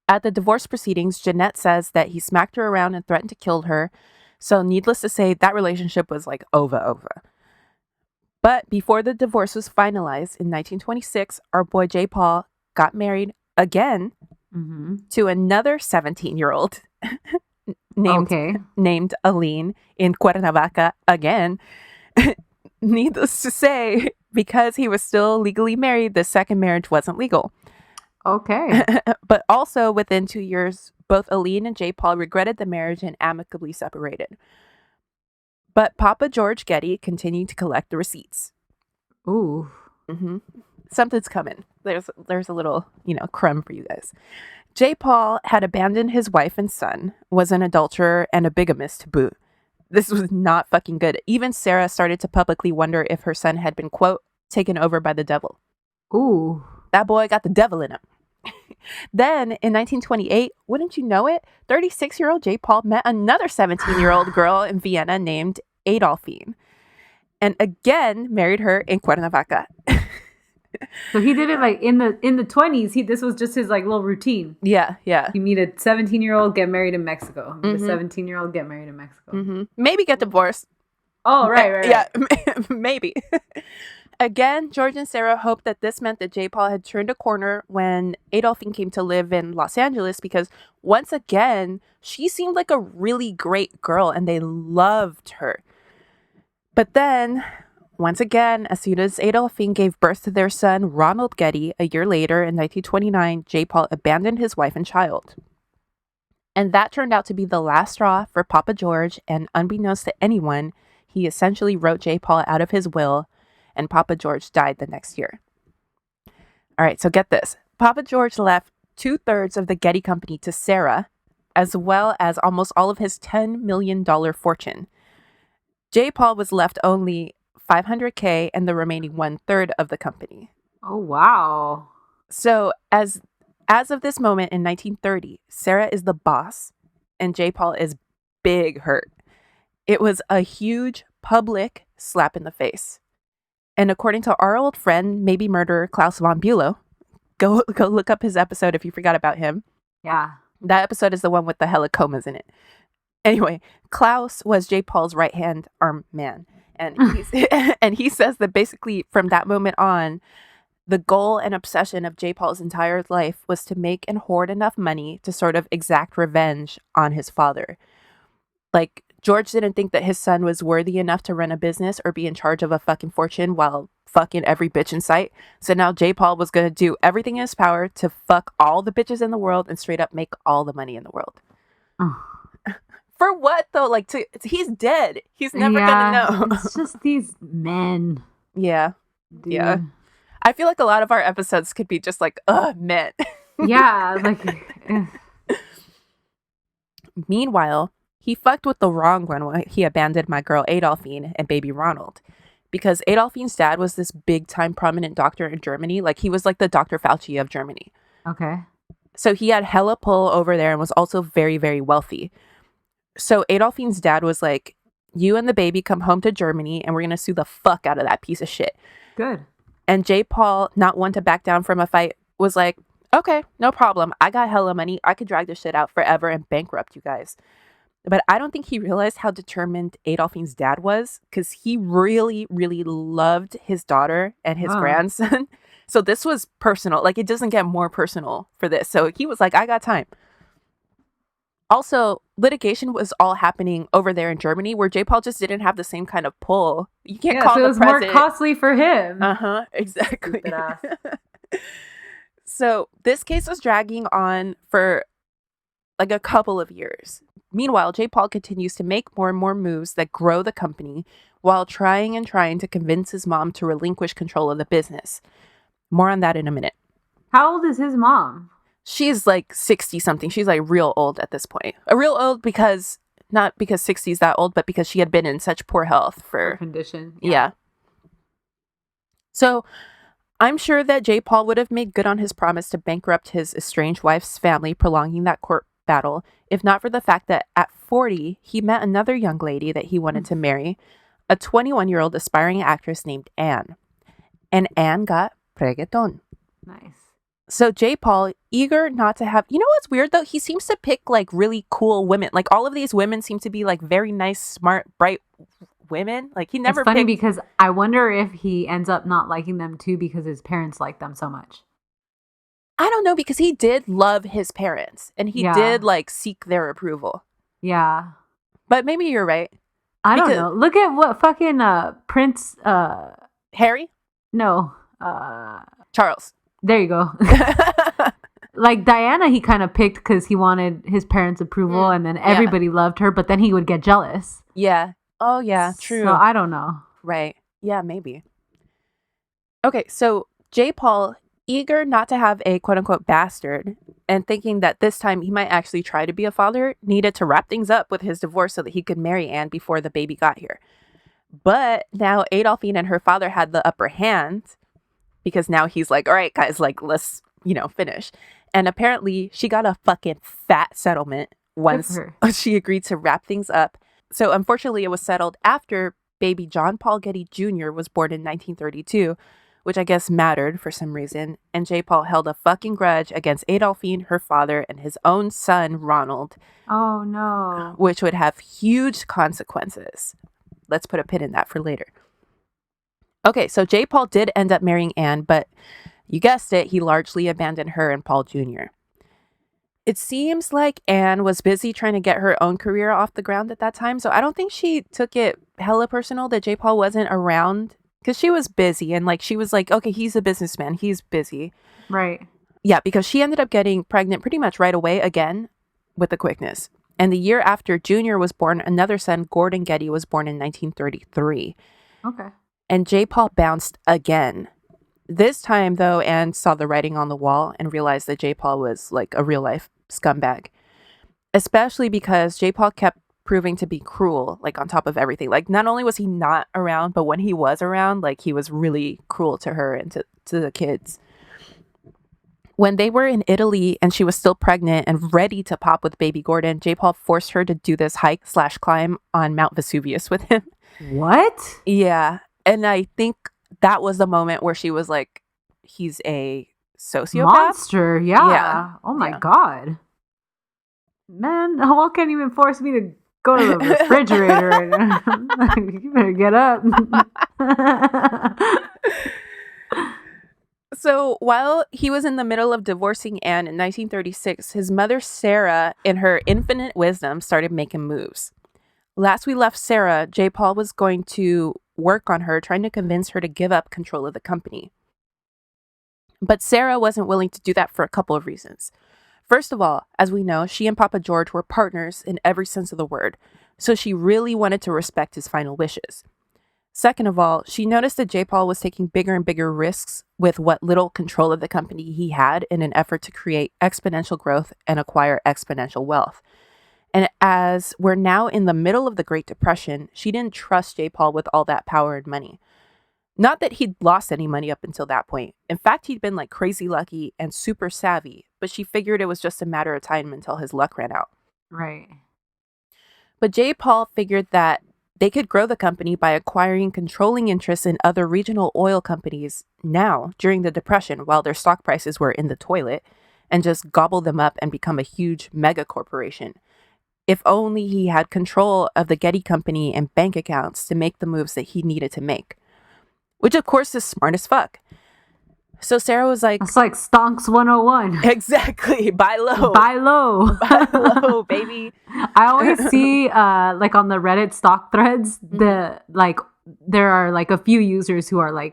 At the divorce proceedings, Jeanette says that he smacked her around and threatened to kill her. So needless to say, that relationship was like over. But before the divorce was finalized in 1926, our boy J. Paul got married again to another 17-year-old named Aline in Cuernavaca again. Needless to say, because he was still legally married, the second marriage wasn't legal. Okay. But also within 2 years, both Aline and J. Paul regretted the marriage and amicably separated. But Papa George Getty continued to collect the receipts. Ooh. Mm-hmm. Something's coming. There's a little, crumb for you guys. J. Paul had abandoned his wife and son, was an adulterer and a bigamist to boot. This was not fucking good. Even Sarah started to publicly wonder if her son had been, quote, taken over by the devil. Ooh. That boy got the devil in him. Then, in 1928, wouldn't you know it, 36-year-old J. Paul met another 17-year-old girl in Vienna named Adolphine. And again, married her in Cuernavaca. So he did it like in the 20s. This was just his like little routine. Yeah. You meet a 17-year-old, get married in Mexico. Meet a 17-year-old, get married in Mexico. Mm-hmm. Maybe get divorced. Oh, right. Yeah, maybe. Again, George and Sarah hoped that this meant that J. Paul had turned a corner when Adolphine came to live in Los Angeles, because once again, she seemed like a really great girl and they loved her. But then, once again, as soon as Adolphine gave birth to their son, Ronald Getty, a year later in 1929, J. Paul abandoned his wife and child. And that turned out to be the last straw for Papa George, and unbeknownst to anyone, he essentially wrote J. Paul out of his will, and Papa George died the next year. All right, so get this. Papa George left 2/3 of the Getty Company to Sarah, as well as almost all of his $10 million fortune. J. Paul was left only $500K and the remaining 1/3 of the company. Oh, wow. So as of this moment in 1930, Sarah is the boss and J. Paul is big hurt. It was a huge public slap in the face. And according to our old friend, maybe murderer Klaus von Bülow, go look up his episode if you forgot about him. Yeah. That episode is the one with the helicomas in it. Anyway, Klaus was J. Paul's right-hand arm man. And he says that basically from that moment on, the goal and obsession of J. Paul's entire life was to make and hoard enough money to sort of exact revenge on his father. Like, George didn't think that his son was worthy enough to run a business or be in charge of a fucking fortune while fucking every bitch in sight. So now J. Paul was going to do everything in his power to fuck all the bitches in the world and straight up make all the money in the world. For what, though? Like, he's dead. He's never going to know. It's just these men. Yeah. Dude. Yeah. I feel like a lot of our episodes could be just like, men. Yeah. Like. Meanwhile, he fucked with the wrong one when he abandoned my girl Adolphine and baby Ronald. Because Adolphine's dad was this big-time prominent doctor in Germany. Like, he was like the Dr. Fauci of Germany. Okay. So he had hella pull over there and was also very, very wealthy. So Adolphine's dad was like, you and the baby come home to Germany and we're going to sue the fuck out of that piece of shit. Good. And J. Paul, not one to back down from a fight, was like, okay, no problem. I got hella money. I could drag this shit out forever and bankrupt you guys. But I don't think he realized how determined Adolphine's dad was, because he really, really loved his daughter and his grandson. So this was personal. Like, it doesn't get more personal for this. So he was like, I got time. Also, litigation was all happening over there in Germany, where J. Paul just didn't have the same kind of pull. You can't call so the president. It was more costly for him. Exactly. So this case was dragging on for like a couple of years. Meanwhile, J. Paul continues to make more and more moves that grow the company while trying to convince his mom to relinquish control of the business. More on that in a minute. How old is his mom? She's like 60 something. She's like real old at this point. Real old because, not because 60 is that old, but because she had been in such poor health for condition. Yeah. So I'm sure that J. Paul would have made good on his promise to bankrupt his estranged wife's family, prolonging that court battle, if not for the fact that at 40, he met another young lady that he wanted to marry, a 21-year-old aspiring actress named Anne. And Anne got reggaeton. Nice. So J. Paul, eager not to have... You know what's weird, though? He seems to pick, like, really cool women. Like, all of these women seem to be, like, very nice, smart, bright women. Like, he never It's funny because I wonder if he ends up not liking them, too, because his parents like them so much. I don't know, because he did love his parents. And he did, like, seek their approval. Yeah. But maybe you're right. I don't know. Look at what fucking Prince Harry? No. Charles. There you go. Like Diana, he kind of picked because he wanted his parents' approval, and then everybody loved her, but then he would get jealous. Yeah. Oh, yeah. True. So I don't know. Right. Yeah, maybe. Okay, so J. Paul, eager not to have a quote-unquote bastard, and thinking that this time he might actually try to be a father, needed to wrap things up with his divorce so that he could marry Anne before the baby got here. But now Adolphine and her father had the upper hand, because now he's like, all right, guys, like, let's, finish. And apparently she got a fucking fat settlement once she agreed to wrap things up. So unfortunately, it was settled after baby John Paul Getty Jr. was born in 1932, which I guess mattered for some reason. And J. Paul held a fucking grudge against Adolphine, her father, and his own son, Ronald. Oh, no. Which would have huge consequences. Let's put a pin in that for later. Okay, so J. Paul did end up marrying Anne, but you guessed it, he largely abandoned her and Paul Jr. It seems like Anne was busy trying to get her own career off the ground at that time, so I don't think she took it hella personal that J. Paul wasn't around, because she was busy, and she was like, okay, he's a businessman, he's busy. Right. Yeah, because she ended up getting pregnant pretty much right away again with the quickness. And the year after Junior was born, another son, Gordon Getty, was born in 1933. Okay. And J. Paul bounced again. This time, though, Anne saw the writing on the wall and realized that J. Paul was like a real-life scumbag. Especially because J. Paul kept proving to be cruel, on top of everything. Not only was he not around, but when he was around, he was really cruel to her and to the kids. When they were in Italy and she was still pregnant and ready to pop with baby Gordon, J. Paul forced her to do this hike/climb on Mount Vesuvius with him. What? Yeah. And I think that was the moment where she was like, he's a sociopath. Monster, yeah. Oh my God. Man, Hall can't even force me to go to the refrigerator right now. You better get up. So while he was in the middle of divorcing Anne in 1936, his mother, Sarah, in her infinite wisdom, started making moves. Last we left Sarah, J. Paul was going to work on her, trying to convince her to give up control of the company. But Sarah wasn't willing to do that for a couple of reasons. First of all, as we know, she and Papa George were partners in every sense of the word, so she really wanted to respect his final wishes. Second of all, she noticed that J. Paul was taking bigger and bigger risks with what little control of the company he had in an effort to create exponential growth and acquire exponential wealth. And as we're now in the middle of the Great Depression, she didn't trust J. Paul with all that power and money. Not that he'd lost any money up until that point. In fact, he'd been crazy lucky and super savvy, but she figured it was just a matter of time until his luck ran out. Right. But J. Paul figured that they could grow the company by acquiring controlling interests in other regional oil companies now, during the Depression, while their stock prices were in the toilet, and just gobble them up and become a huge mega corporation. If only he had control of the Getty Company and bank accounts to make the moves that he needed to make. Which, of course, is smart as fuck. So Sarah was like... It's like Stonks 101. Exactly. Buy low. Buy low. Buy low, baby. I always see, on the Reddit stock threads, there are, a few users who are,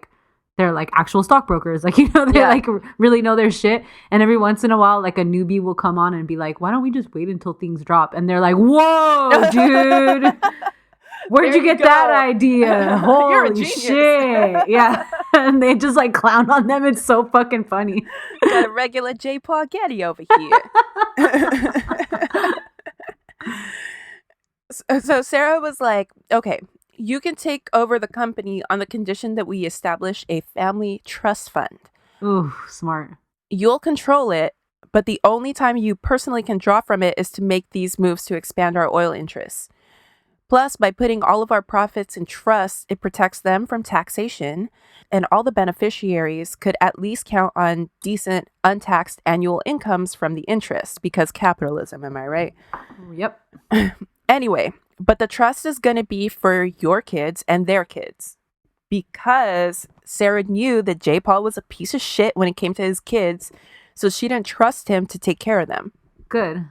they're, actual stockbrokers. They, really know their shit. And every once in a while, a newbie will come on and be like, why don't we just wait until things drop? And they're like, whoa, dude. Where'd you get that idea? Holy shit. Yeah. And they just like clown on them. It's so fucking funny. Got a regular J. Paul Getty over here. So Sarah was like, okay, you can take over the company on the condition that we establish a family trust fund. Ooh, smart. You'll control it, but the only time you personally can draw from it is to make these moves to expand our oil interests. Plus, by putting all of our profits in trust, it protects them from taxation, and all the beneficiaries could at least count on decent, untaxed annual incomes from the interest, because capitalism, am I right? Yep. Anyway, but the trust is going to be for your kids and their kids, because Sarah knew that J. Paul was a piece of shit when it came to his kids, so she didn't trust him to take care of them. Good.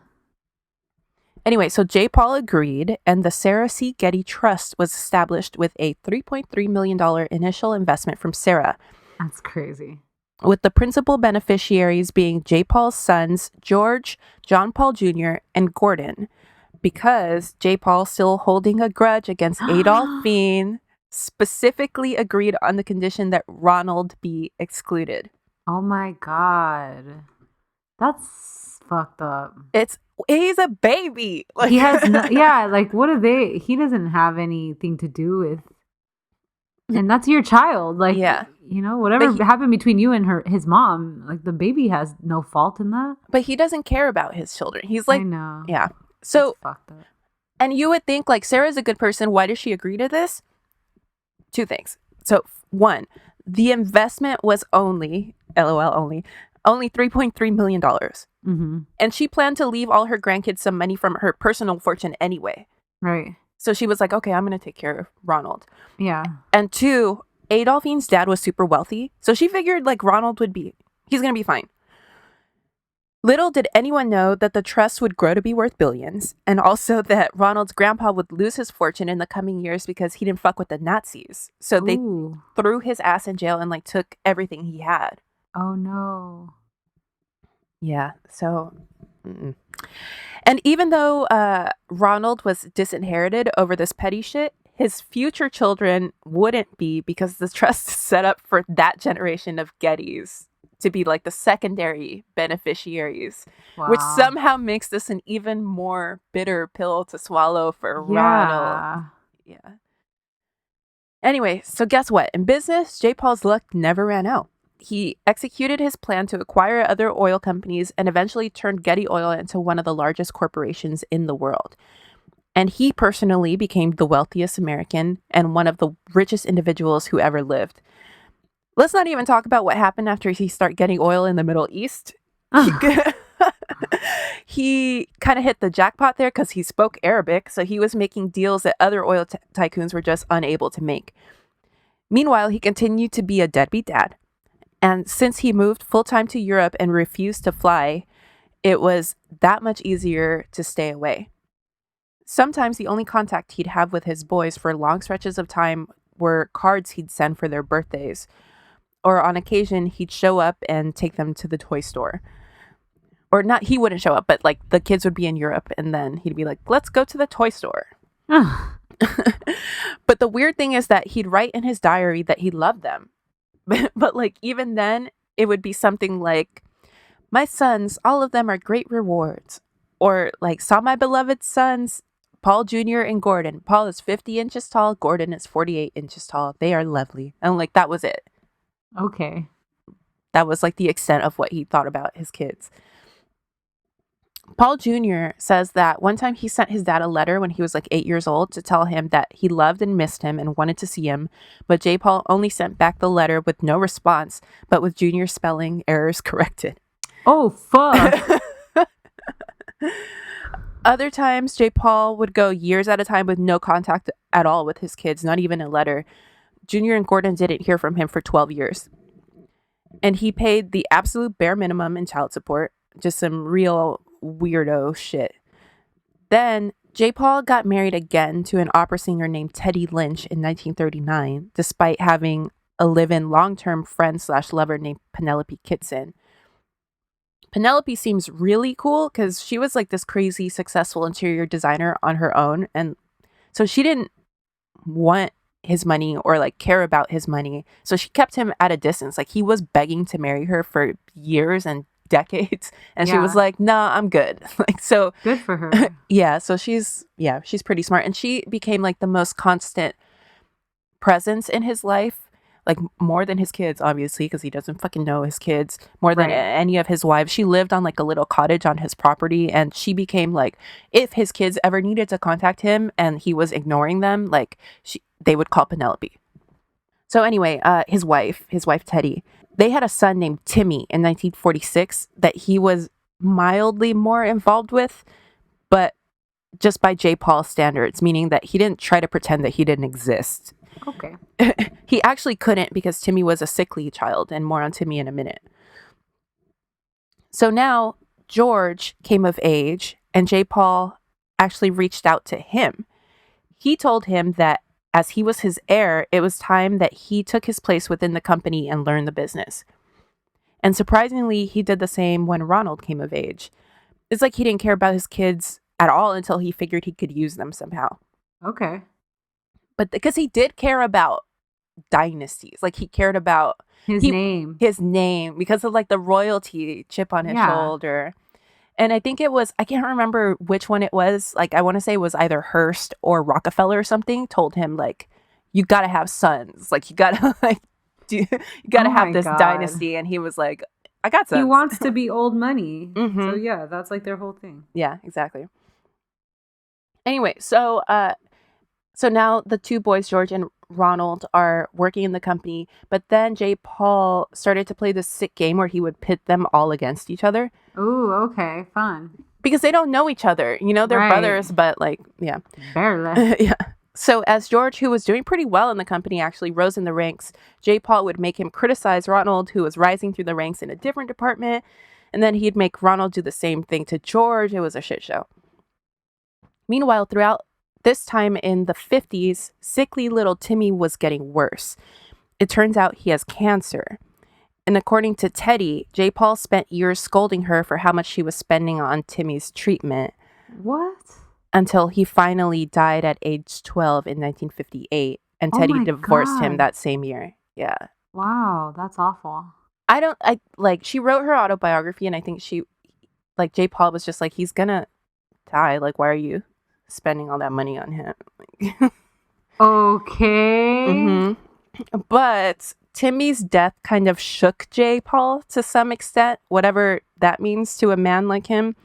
Anyway, so J. Paul agreed, and the Sarah C. Getty Trust was established with a $3.3 million initial investment from Sarah. That's crazy. With the principal beneficiaries being J. Paul's sons, George, John Paul Jr., and Gordon, because J. Paul, still holding a grudge against Adolphine, specifically agreed on the condition that Ronald be excluded. Oh my God. That's fucked up. He's a baby. Like, he has like what are they? He doesn't have anything to do with, and that's your child. Like, you know, whatever happened between you and his mom, like the baby has no fault in that. But he doesn't care about his children. He's like, I know. Yeah. So, that's fucked up. And you would think like Sarah's a good person. Why does she agree to this? Two things. So, one, the investment was only $3.3 million. Mm-hmm. And she planned to leave all her grandkids some money from her personal fortune anyway. Right. So she was like, okay, I'm going to take care of Ronald. Yeah. And two, Adolphine's dad was super wealthy. So she figured like he's going to be fine. Little did anyone know that the trust would grow to be worth billions. And also that Ronald's grandpa would lose his fortune in the coming years because he didn't fuck with the Nazis. So they threw his ass in jail and like took everything he had. Oh no. Yeah, so, and even though Ronald was disinherited over this petty shit, his future children wouldn't be, because the trust is set up for that generation of Gettys to be like the secondary beneficiaries, which somehow makes this an even more bitter pill to swallow for Ronald. Yeah. Anyway, so guess what? In business, J. Paul's luck never ran out. He executed his plan to acquire other oil companies and eventually turned Getty Oil into one of the largest corporations in the world. And he personally became the wealthiest American and one of the richest individuals who ever lived. Let's not even talk about what happened after he started getting oil in the Middle East. He kind of hit the jackpot there because he spoke Arabic, so he was making deals that other oil tycoons were just unable to make. Meanwhile, he continued to be a deadbeat dad. And since he moved full-time to Europe and refused to fly, it was that much easier to stay away. Sometimes the only contact he'd have with his boys for long stretches of time were cards he'd send for their birthdays. Or on occasion, he'd show up and take them to the toy store. Or not, he wouldn't show up, but like the kids would be in Europe and then he'd be like, let's go to the toy store. But the weird thing is that he'd write in his diary that he loved them. But like even then, it would be something like, my sons, all of them are great rewards. Or like, saw my beloved sons, Paul Jr. and Gordon. Paul is 50 inches tall. Gordon is 48 inches tall. They are lovely. And like, that was it. Okay. That was like the extent of what he thought about his kids. Paul Jr. says that one time he sent his dad a letter when he was like 8 years old to tell him that he loved and missed him and wanted to see him. But J. Paul only sent back the letter with no response, but with Junior's spelling errors corrected. Oh, fuck. Other times, J. Paul would go years at a time with no contact at all with his kids, not even a letter. Junior and Gordon didn't hear from him for 12 years. And he paid the absolute bare minimum in child support, just some real weirdo shit. Then J. Paul got married again to an opera singer named Teddy Lynch in 1939, despite having a live-in long-term friend / lover named Penelope Kitson. Penelope seems really cool because she was like this crazy successful interior designer on her own, and so she didn't want his money or like care about his money, so she kept him at a distance. Like he was begging to marry her for years and decades, and she was like, nah, I'm good. Like, so good for her. So she's pretty smart, and she became like the most constant presence in his life, like more than his kids, obviously, because he doesn't fucking know his kids, more than any of his wives. She lived on like a little cottage on his property, and she became like, if his kids ever needed to contact him and he was ignoring them, like they would call Penelope. So anyway, his wife Teddy, they had a son named Timmy in 1946 that he was mildly more involved with, but just by J. Paul standards, meaning that he didn't try to pretend that he didn't exist. Okay. He actually couldn't, because Timmy was a sickly child, and more on Timmy in a minute. So now George came of age, and J. Paul actually reached out to him. He told him that as he was his heir, it was time that he took his place within the company and learned the business. And surprisingly, he did the same when Ronald came of age. It's like he didn't care about his kids at all until he figured he could use them somehow. Okay. But because he did care about dynasties, like he cared about his name because of like the royalty chip on his shoulder. And I think it was, I can't remember which one it was. Like, I want to say it was either Hearst or Rockefeller or something told him, like, you got to have sons. Like, you got to you got to have this dynasty. And he was like, I got sons. He wants to be old money. Mm-hmm. So yeah, that's like their whole thing. Yeah, exactly. Anyway, so now the two boys, George and Ronald, are working in the company, but then J. Paul started to play this sick game where he would pit them all against each other. Ooh, okay, fun. Because they don't know each other. You know, they're brothers, but like, yeah. Barely. Yeah. So as George, who was doing pretty well in the company, actually rose in the ranks, J. Paul would make him criticize Ronald, who was rising through the ranks in a different department, and then he'd make Ronald do the same thing to George. It was a shit show. Meanwhile, throughout this time in the 50s, sickly little Timmy was getting worse. It turns out he has cancer. And according to Teddy, J. Paul spent years scolding her for how much she was spending on Timmy's treatment. What? Until he finally died at age 12 in 1958. And Teddy divorced him that same year. Yeah. Wow, that's awful. She wrote her autobiography, and I think J. Paul was just like, he's gonna die. Like, why are you spending all that money on him? Okay. Mm-hmm. But Timmy's death kind of shook J. Paul to some extent, whatever that means to a man like him.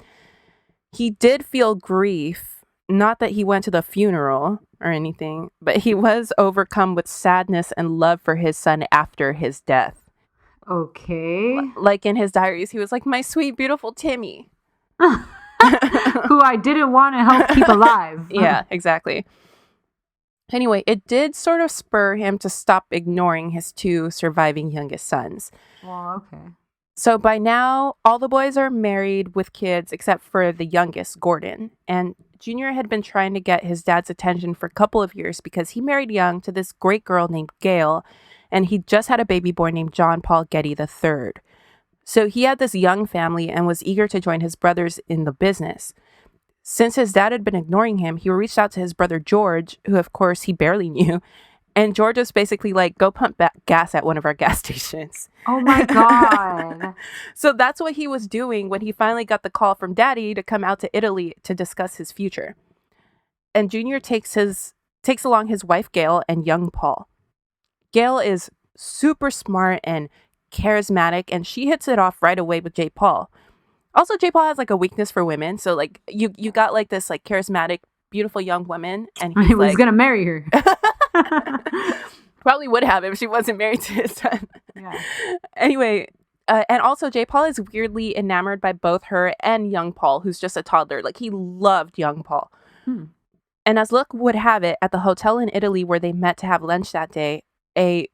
He did feel grief, not that he went to the funeral or anything, but he was overcome with sadness and love for his son after his death. Okay. Like in his diaries, he was like, my sweet, beautiful Timmy. Who I didn't want to help keep alive. Yeah, exactly. Anyway, it did sort of spur him to stop ignoring his two surviving youngest sons. Well, okay. So by now, all the boys are married with kids except for the youngest, Gordon. And Junior had been trying to get his dad's attention for a couple of years because he married young to this great girl named Gail, and he just had a baby boy named John Paul Getty III. So he had this young family and was eager to join his brothers in the business. Since his dad had been ignoring him, he reached out to his brother George, who of course he barely knew. And George was basically like, go pump gas at one of our gas stations. Oh my God. So that's what he was doing when he finally got the call from Daddy to come out to Italy to discuss his future. And Junior takes along his wife Gail and young Paul. Gail is super smart and charismatic, and she hits it off right away with J. Paul. Also, J. Paul has like a weakness for women, so like you got like this like charismatic, beautiful young woman, and he was gonna marry her. Probably would have if she wasn't married to his son. Yeah. Anyway, and also J. Paul is weirdly enamored by both her and young Paul, who's just a toddler. Like he loved young Paul. And as luck would have it, at the hotel in Italy where they met to have lunch that day, a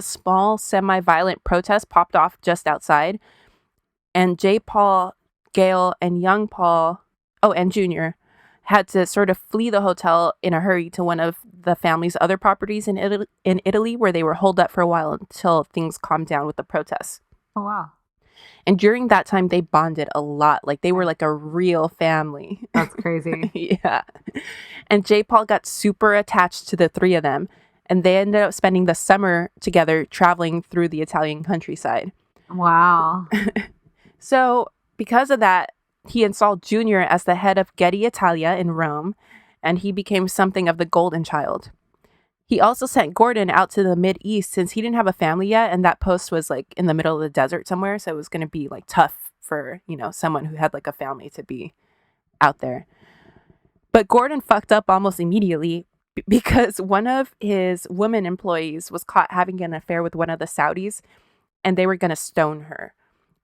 small semi-violent protest popped off just outside, and J. Paul, Gail, and young Paul, and Junior, had to sort of flee the hotel in a hurry to one of the family's other properties in Italy, where they were holed up for a while until things calmed down with the protests. Oh, wow. And during that time, they bonded a lot. Like, they were like a real family. That's crazy. Yeah. And J. Paul got super attached to the three of them, and they ended up spending the summer together traveling through the Italian countryside. Wow. So, because of that, he installed Junior as the head of Getty Italia in Rome, and he became something of the golden child. He also sent Gordon out to the Mid-East since he didn't have a family yet, and that post was like in the middle of the desert somewhere, so it was going to be like tough for, someone who had like a family to be out there. But Gordon fucked up almost immediately because one of his women employees was caught having an affair with one of the Saudis, and they were going to stone her.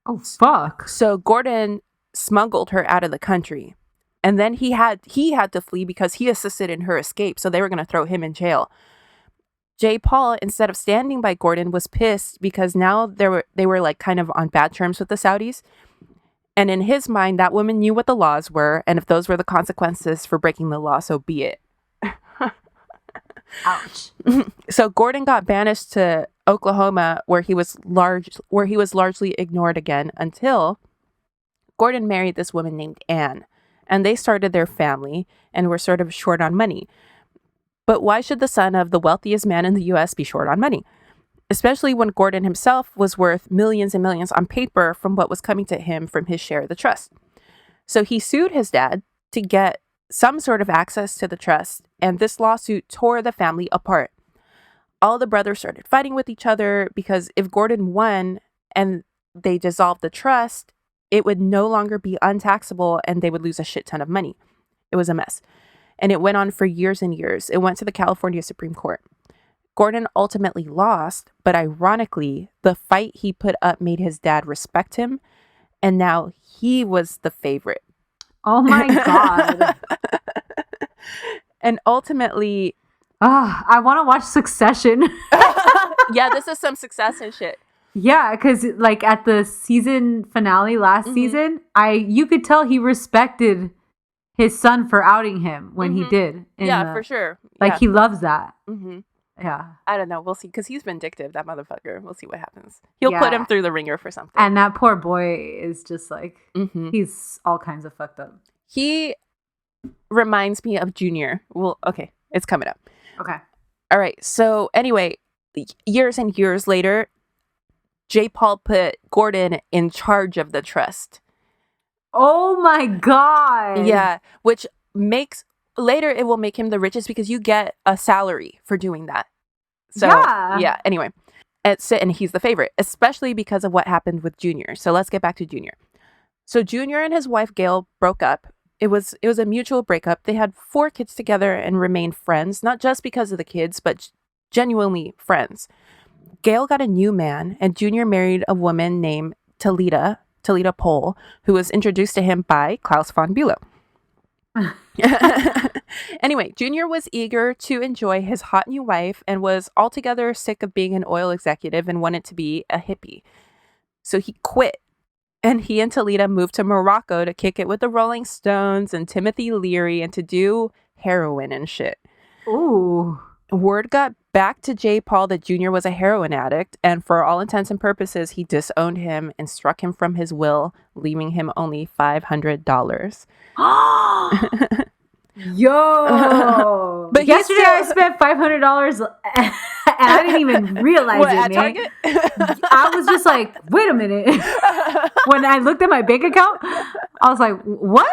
Oh, fuck. So Gordon smuggled her out of the country. And then he had to flee because he assisted in her escape. So they were going to throw him in jail. J. Paul, instead of standing by Gordon, was pissed because now they were like kind of on bad terms with the Saudis. And in his mind, that woman knew what the laws were, and if those were the consequences for breaking the law, so be it. Ouch. So Gordon got banished to Oklahoma, where he was largely ignored again until Gordon married this woman named Anne, and they started their family and were sort of short on money. But why should the son of the wealthiest man in the U.S. be short on money? Especially when Gordon himself was worth millions and millions on paper from what was coming to him from his share of the trust. So he sued his dad to get some sort of access to the trust, and this lawsuit tore the family apart. All the brothers started fighting with each other because if Gordon won and they dissolved the trust, it would no longer be untaxable and they would lose a shit ton of money. It was a mess. And it went on for years and years. It went to the California Supreme Court. Gordon ultimately lost, but ironically, the fight he put up made his dad respect him, and now he was the favorite. Oh my God. And ultimately... I want to watch Succession. Yeah, this is some Succession shit. Yeah, because like at the season finale last season, you could tell he respected his son for outing him when he did. For sure. Like he loves that. Mm-hmm. Yeah. I don't know. We'll see. Because he's vindictive, that motherfucker. We'll see what happens. He'll put him through the ringer for something. And that poor boy is just like, he's all kinds of fucked up. He reminds me of Junior. Well, okay. It's coming up. Okay. All right. So anyway, years and years later, J. Paul put Gordon in charge of the trust. Oh my God. Yeah. Which makes... Later, it will make him the richest because you get a salary for doing that. So, yeah. Anyway, and he's the favorite, especially because of what happened with Junior. So let's get back to Junior. So Junior and his wife, Gail, broke up. It was a mutual breakup. They had 4 kids together and remained friends, not just because of the kids, but genuinely friends. Gail got a new man, and Junior married a woman named Talita Pohl, who was introduced to him by Klaus von Bülow. Anyway, Junior was eager to enjoy his hot new wife and was altogether sick of being an oil executive and wanted to be a hippie. So he quit, and he and Talita moved to Morocco to kick it with the Rolling Stones and Timothy Leary and to do heroin and shit. Ooh. Word got back to J. Paul that Junior was a heroin addict, and for all intents and purposes, he disowned him and struck him from his will, leaving him only $500. Yo! But yesterday I spent $500 and I didn't even realize it, at man. Target? I was just like, wait a minute. When I looked at my bank account, I was like, what?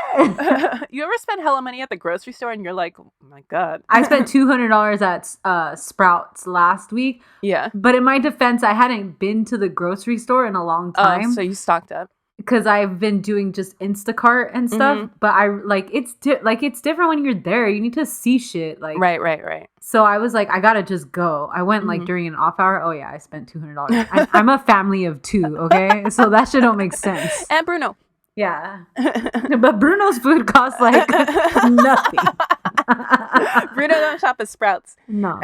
You ever spend hella money at the grocery store and you're like, oh my God. I spent $200 at Sprouts last week. Yeah. But in my defense, I hadn't been to the grocery store in a long time. So you stocked up. Because I've been doing just Instacart and stuff, but I like it's different when you're there. You need to see shit, like right. So I was like, I gotta just go. I went like during an off hour. Oh yeah, I spent $200. I'm a family of 2, okay, so that shit don't make sense. And Bruno, yeah, but Bruno's food costs like nothing. Bruno don't shop at Sprouts. No.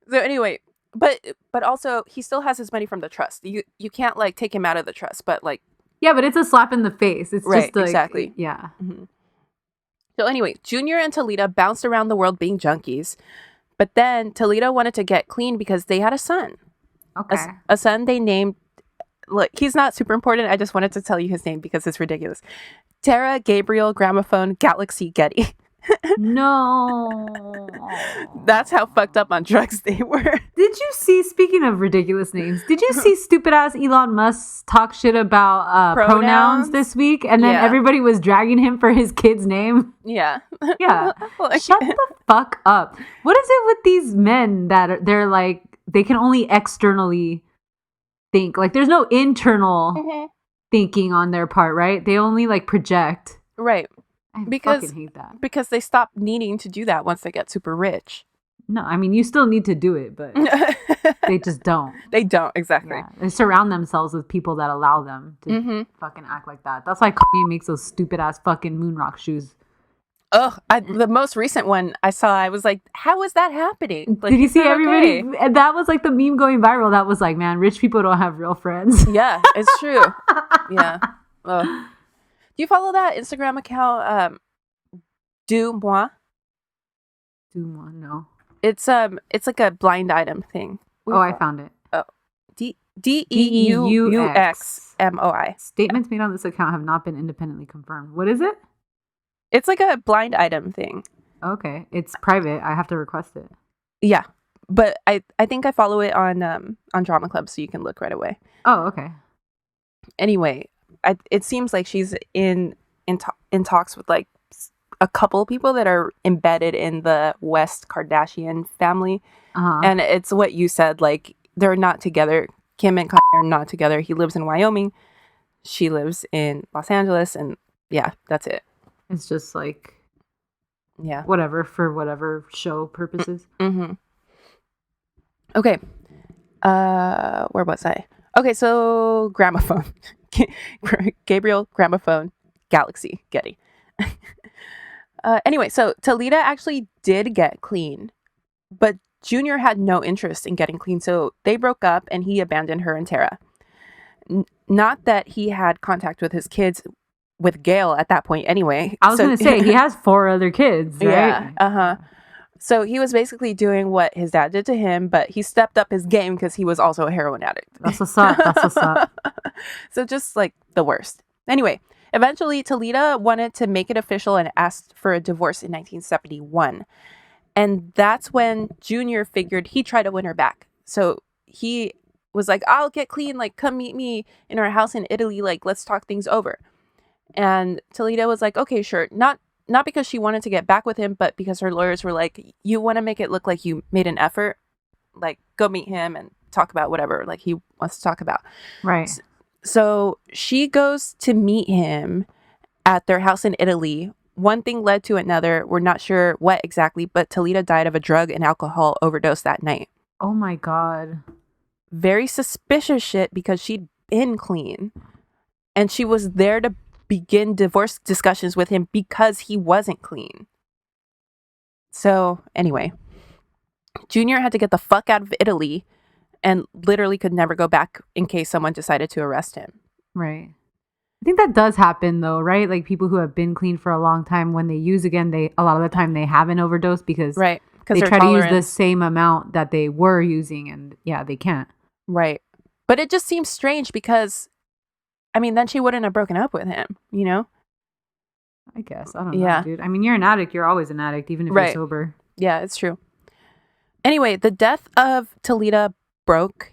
So anyway. But also he still has his money from the trust. You can't like take him out of the trust, but like yeah, but it's a slap in the face. It's right, just like, exactly. Yeah. Mm-hmm. So anyway, Junior and Talita bounced around the world being junkies, but then Talita wanted to get clean because they had a son. Okay. A son they named. Look, he's not super important. I just wanted to tell you his name because it's ridiculous. Tara Gabriel Gramophone Galaxy Getty. No. That's how fucked up on drugs they were. Did you see, speaking of ridiculous names, did you see stupid ass Elon Musk talk shit about pronouns this week? And then everybody was dragging him for his kid's name. Yeah. Yeah. Shut the fuck up. What is it with these men that they're like, they can only externally think? Like there's no internal thinking on their part, right? They only like project. Right. I fucking hate that. Because they stop needing to do that once they get super rich. No, I mean, you still need to do it, but they just don't. They don't, exactly. Yeah. They surround themselves with people that allow them to fucking act like that. That's why Kanye makes those stupid ass fucking moonrock shoes. Ugh, the most recent one I saw, I was like, how is that happening? Like, did you see everybody? Okay? That was like the meme going viral. That was like, man, rich people don't have real friends. Yeah, it's true. Yeah. Do you follow that Instagram account, Du Moi? Du Moi, no. It's like a blind item thing. I found it. Oh, DEUXMOI. Statements made on this account have not been independently confirmed. What is it? It's like a blind item thing. Okay, it's private. I have to request it. Yeah, but I think I follow it on Drama Club, so you can look right away. Oh, okay. Anyway, it seems like she's in talks with like a couple people that are embedded in the West Kardashian family, and it's what you said. Like they're not together. Kim and Kanye are not together. He lives in Wyoming. She lives in Los Angeles, and yeah, that's it. It's just like, yeah, whatever for whatever show purposes. Mm-hmm. Okay. Where was I? Okay, so gramophone. Gabriel, gramophone, Galaxy, Getty. Anyway, so Talita actually did get clean, but Junior had no interest in getting clean, so they broke up and he abandoned her and Tara. Not that he had contact with his kids with Gail at that point anyway. I was going to say, he has 4 other kids, right? Yeah, So he was basically doing what his dad did to him, but he stepped up his game because he was also a heroin addict. That's what's up. So just like the worst. Anyway, eventually Talita wanted to make it official and asked for a divorce in 1971. And that's when Junior figured he'd try to win her back. So he was like, I'll get clean. Like, come meet me in our house in Italy. Like, let's talk things over. And Talita was like, okay, sure. Not because she wanted to get back with him, but because her lawyers were like, you want to make it look like you made an effort, like go meet him and talk about whatever like he wants to talk about. Right. So she goes to meet him at their house in Italy. One thing led to another. We're not sure what exactly, but Talita died of a drug and alcohol overdose that night. Oh my God. Very suspicious shit because she'd been clean. And she was there to begin divorce discussions with him because he wasn't clean. So anyway, Junior had to get the fuck out of Italy and literally could never go back in case someone decided to arrest him. Right. I think that does happen though, right? Like people who have been clean for a long time, when they use again, a lot of the time they have an overdose because right. They try to use the same amount that they were using and yeah, they can't. Right. But it just seems strange because I mean, then she wouldn't have broken up with him, you know? I guess. I don't know, dude. I mean, you're an addict. You're always an addict, even if you're sober. Yeah, it's true. Anyway, the death of Talita broke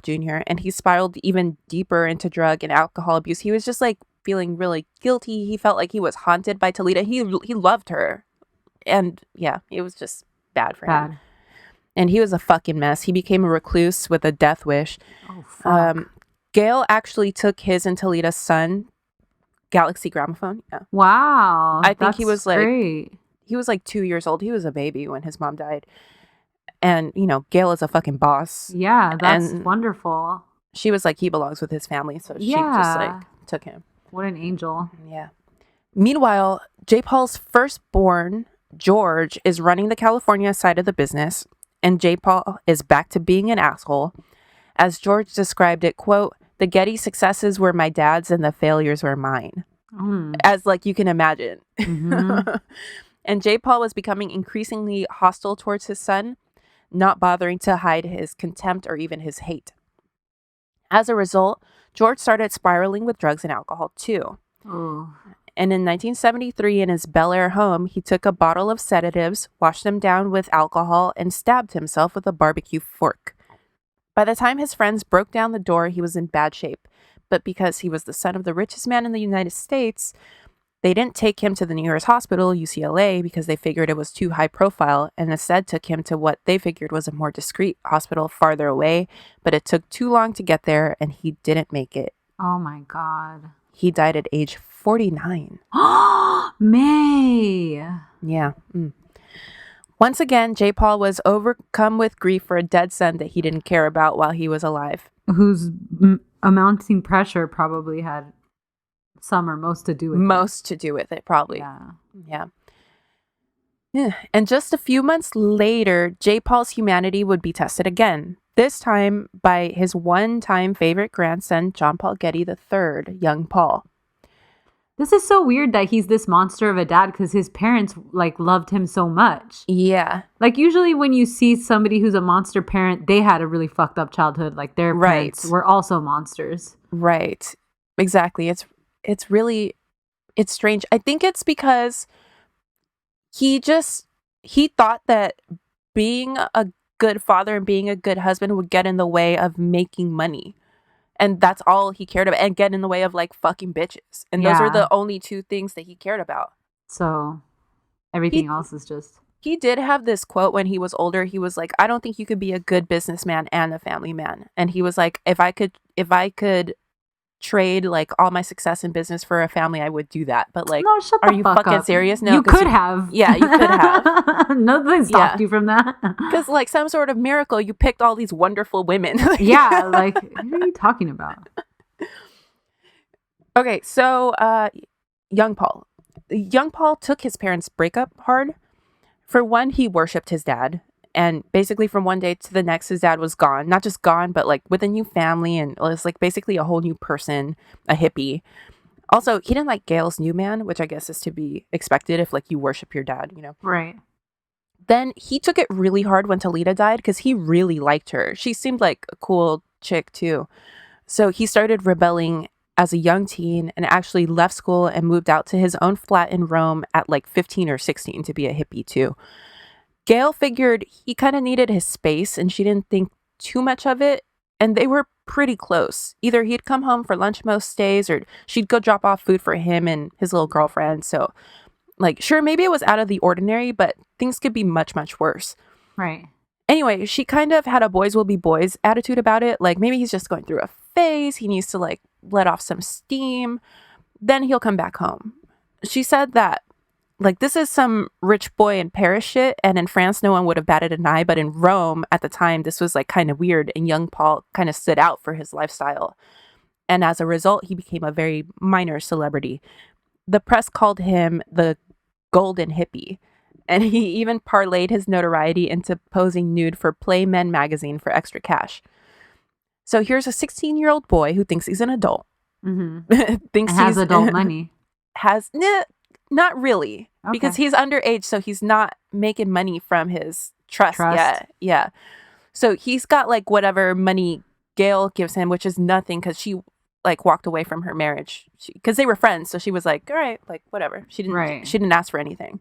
Junior, and he spiraled even deeper into drug and alcohol abuse. He was just like feeling really guilty. He felt like he was haunted by Talita. He loved her. And yeah, it was just bad for him. And he was a fucking mess. He became a recluse with a death wish. Oh, fuck. Gail actually took his and Talita's son, Galaxy Gramophone. Yeah. Wow. I think he was great. He was like 2 years old. He was a baby when his mom died. And, you know, Gail is a fucking boss. Yeah, that's wonderful. She was like, he belongs with his family. So she just like took him. What an angel. Yeah. Meanwhile, J. Paul's firstborn, George, is running the California side of the business. And J. Paul is back to being an asshole. As George described it, quote, the Getty successes were my dad's and the failures were mine. As like you can imagine. Mm-hmm. And J. Paul was becoming increasingly hostile towards his son, not bothering to hide his contempt or even his hate. As a result, George started spiraling with drugs and alcohol too. Oh. And in 1973, in his Bel Air home, he took a bottle of sedatives, washed them down with alcohol, and stabbed himself with a barbecue fork. By the time his friends broke down the door, he was in bad shape. But because he was the son of the richest man in the United States, they didn't take him to the nearest hospital, UCLA, because they figured it was too high profile, and instead took him to what they figured was a more discreet hospital farther away. But it took too long to get there, and he didn't make it. Oh my God. He died at age 49. May. Yeah. Once again, J. Paul was overcome with grief for a dead son that he didn't care about while he was alive. Whose amounting pressure probably had some or most to do with Most to do with it, probably. Yeah. And just a few months later, J. Paul's humanity would be tested again. This time by his one-time favorite grandson, John Paul Getty III, young Paul. This is so weird that he's this monster of a dad because his parents like loved him so much. Yeah. Like usually when you see somebody who's a monster parent, they had a really fucked up childhood. Like their parents were also monsters. Right. Exactly. It's strange. I think it's because he thought that being a good father and being a good husband would get in the way of making money. And that's all he cared about, and get in the way of like fucking bitches. And those are the only two things that he cared about. So everything else is just... He did have this quote when he was older. He was like, I don't think you could be a good businessman and a family man. And he was like, if I could trade like all my success in business for a family, I would do that. But like, no, shut the are you fuck fucking up. serious? No, you could have. Yeah, you could have. Nothing stopped you from that. Because like some sort of miracle, you picked all these wonderful women. Yeah, like what are you talking about? Okay, so young Paul took his parents' breakup hard. For one, he worshipped his dad. And basically from one day to the next, his dad was gone. Not just gone, but like with a new family, and it was like basically a whole new person, a hippie. Also, he didn't like Gail's new man, which I guess is to be expected if like you worship your dad, you know? Right. Then he took it really hard when Talita died because he really liked her. She seemed like a cool chick too. So he started rebelling as a young teen and actually left school and moved out to his own flat in Rome at like 15 or 16 to be a hippie too. Gail figured he kind of needed his space and she didn't think too much of it. And they were pretty close. Either he'd come home for lunch most days or she'd go drop off food for him and his little girlfriend. So like, sure, maybe it was out of the ordinary, but things could be much, much worse. Right. Anyway, she kind of had a boys will be boys attitude about it. Like maybe he's just going through a phase. He needs to like let off some steam. Then he'll come back home. She said that like this is some rich boy in Paris shit. And in France, no one would have batted an eye. But in Rome at the time, this was like kind of weird. And young Paul kind of stood out for his lifestyle. And as a result, he became a very minor celebrity. The press called him the golden hippie. And he even parlayed his notoriety into posing nude for Play Men magazine for extra cash. So here's a 16-year-old boy who thinks he's an adult. Mm-hmm. Thinks has adult money. Not really. Okay. Because he's underage, so he's not making money from his trust yet. Yeah. So he's got like whatever money Gail gives him, which is nothing because she like walked away from her marriage because they were friends. So she was like, all right, like whatever. She didn't ask for anything.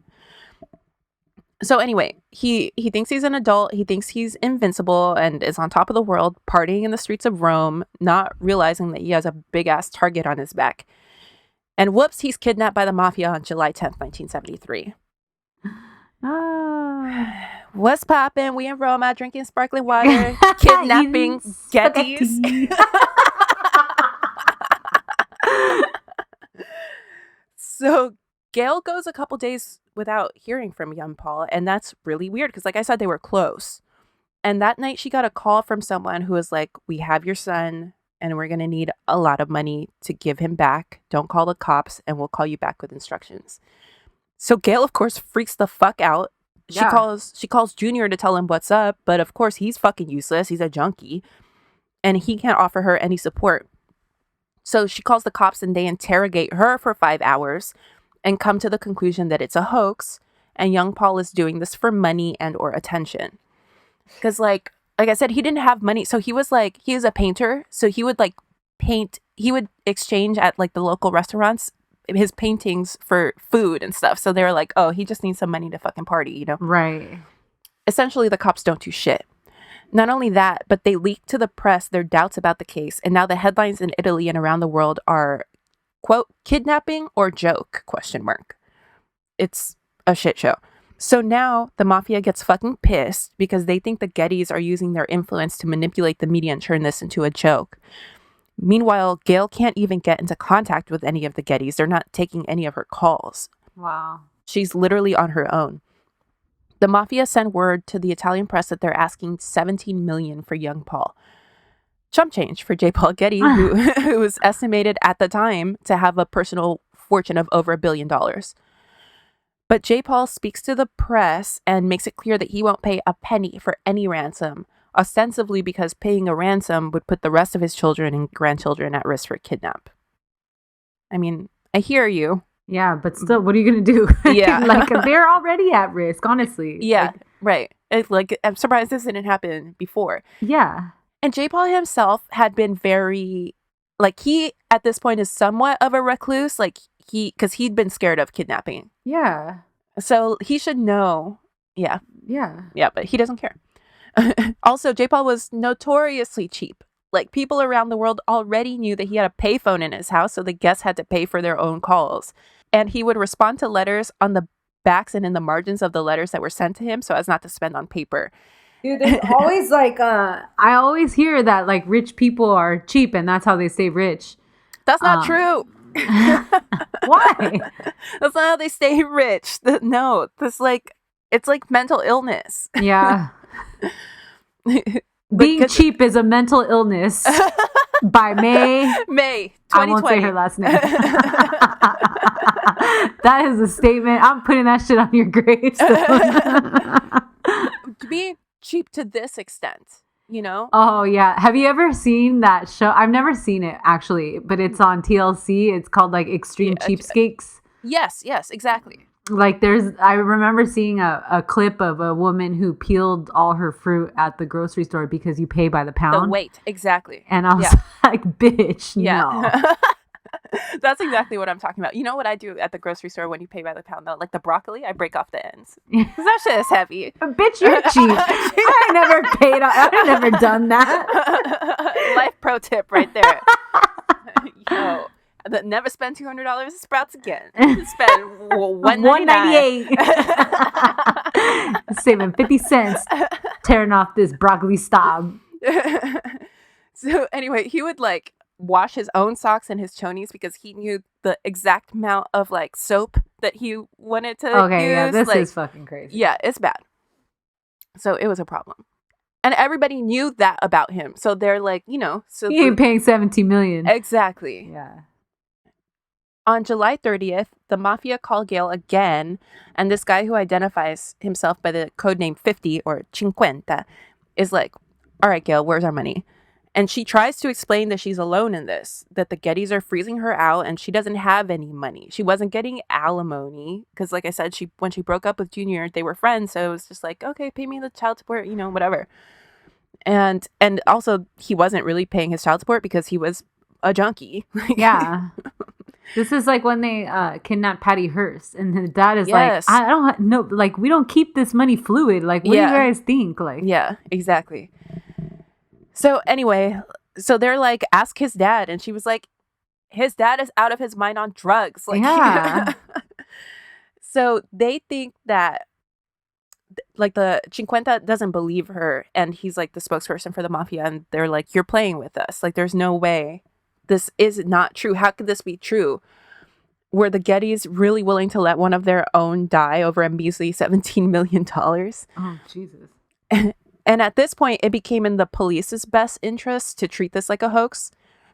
So anyway, he thinks he's an adult. He thinks he's invincible and is on top of the world, partying in the streets of Rome, not realizing that he has a big-ass target on his back. And whoops, he's kidnapped by the mafia on July 10th, 1973. What's poppin'? We in Rome out drinking sparkling water, kidnapping Gettys. So Gail goes a couple days without hearing from young Paul, and that's really weird because like I said, they were close. And that night she got a call from someone who was like, we have your son and we're going to need a lot of money to give him back. Don't call the cops and we'll call you back with instructions. So Gail, of course, freaks the fuck out. She calls Junior to tell him what's up, but of course he's fucking useless. He's a junkie and he can't offer her any support. So she calls the cops and they interrogate her for 5 hours and come to the conclusion that it's a hoax and young Paul is doing this for money and or attention. Because like I said, he didn't have money. So he was a painter. So he would like paint, he would exchange at like the local restaurants his paintings for food and stuff. So they were like, oh, he just needs some money to fucking party, you know? Right. Essentially, the cops don't do shit. Not only that, but they leaked to the press their doubts about the case. And now the headlines in Italy and around the world are, quote, kidnapping or joke, ? It's a shit show. So now the mafia gets fucking pissed because they think the Gettys are using their influence to manipulate the media and turn this into a joke. Meanwhile, Gail can't even get into contact with any of the Gettys. They're not taking any of her calls. Wow. She's literally on her own. The mafia sent word to the Italian press that they're asking $17 million for young Paul. Chump change for J. Paul Getty, who was estimated at the time to have a personal fortune of over $1 billion. But J. Paul speaks to the press and makes it clear that he won't pay a penny for any ransom, ostensibly because paying a ransom would put the rest of his children and grandchildren at risk for kidnap. I mean, I hear you. Yeah, but still, what are you going to do? Yeah. Like, they're already at risk, honestly. Yeah, like, right. It's like, I'm surprised this didn't happen before. Yeah. And J. Paul himself had been very, like, he, at this point, is somewhat of a recluse, like, because he'd been scared of kidnapping. Yeah. So he should know. Yeah. Yeah. Yeah, but he doesn't care. Also, J. Paul was notoriously cheap. Like, people around the world already knew that he had a payphone in his house, so the guests had to pay for their own calls. And he would respond to letters on the backs and in the margins of the letters that were sent to him so as not to spend on paper. Dude, there's always like, I always hear that like rich people are cheap and that's how they stay rich. That's not true. Why? That's not how they stay rich. No, it's like mental illness. Yeah. Being cheap is a mental illness. By May 2020. I won't say her last name. That is a statement. I'm putting that shit on your gravestone. Being cheap to this extent, you know? Oh, yeah. Have you ever seen that show? I've never seen it, actually, but it's on TLC. It's called, like, Extreme Cheapskates. Yes, exactly. Like, I remember seeing a clip of a woman who peeled all her fruit at the grocery store because you pay by the pound. The weight, exactly. And I was like, bitch, no. That's exactly what I'm talking about. You know what I do at the grocery store when you pay by the pound, though? Like the broccoli, I break off the ends. Because that shit is heavy. Bitch, you're cheap. I never paid. I've never done that. Life pro tip right there. Yo. Never spend $200 at Sprouts again. Spend $198. Saving 50 cents, tearing off this broccoli stub. So anyway, he would like wash his own socks and his chonies because he knew the exact amount of like soap that he wanted to use. Yeah, this is fucking crazy. Yeah, it's bad. So it was a problem. And everybody knew that about him. So they're like, you know. So he ain't paying $17 million. Exactly. Yeah. On July 30th, the mafia call Gail again, and this guy who identifies himself by the codename 50 or 50 is like, all right, Gail, where's our money? And she tries to explain that she's alone in this, that the Gettys are freezing her out and she doesn't have any money. She wasn't getting alimony because, like I said, when she broke up with Junior, they were friends. So it was just like, okay, pay me the child support, you know, whatever. And also, he wasn't really paying his child support because he was a junkie. Yeah. This is like when they kidnapped Patty Hearst, and his dad is like, I don't know, like, we don't keep this money fluid. Like, what do you guys think? Like, yeah, exactly. So anyway, so they're like, ask his dad, and she was like, his dad is out of his mind on drugs. Like, yeah. So they think that, like, the 50 doesn't believe her, and he's like the spokesperson for the mafia, and they're like, you're playing with us. Like, there's no way. This is not true. How could this be true? Were the Gettys really willing to let one of their own die over a measly $17 million? Oh, Jesus. And at this point, it became in the police's best interest to treat this like a hoax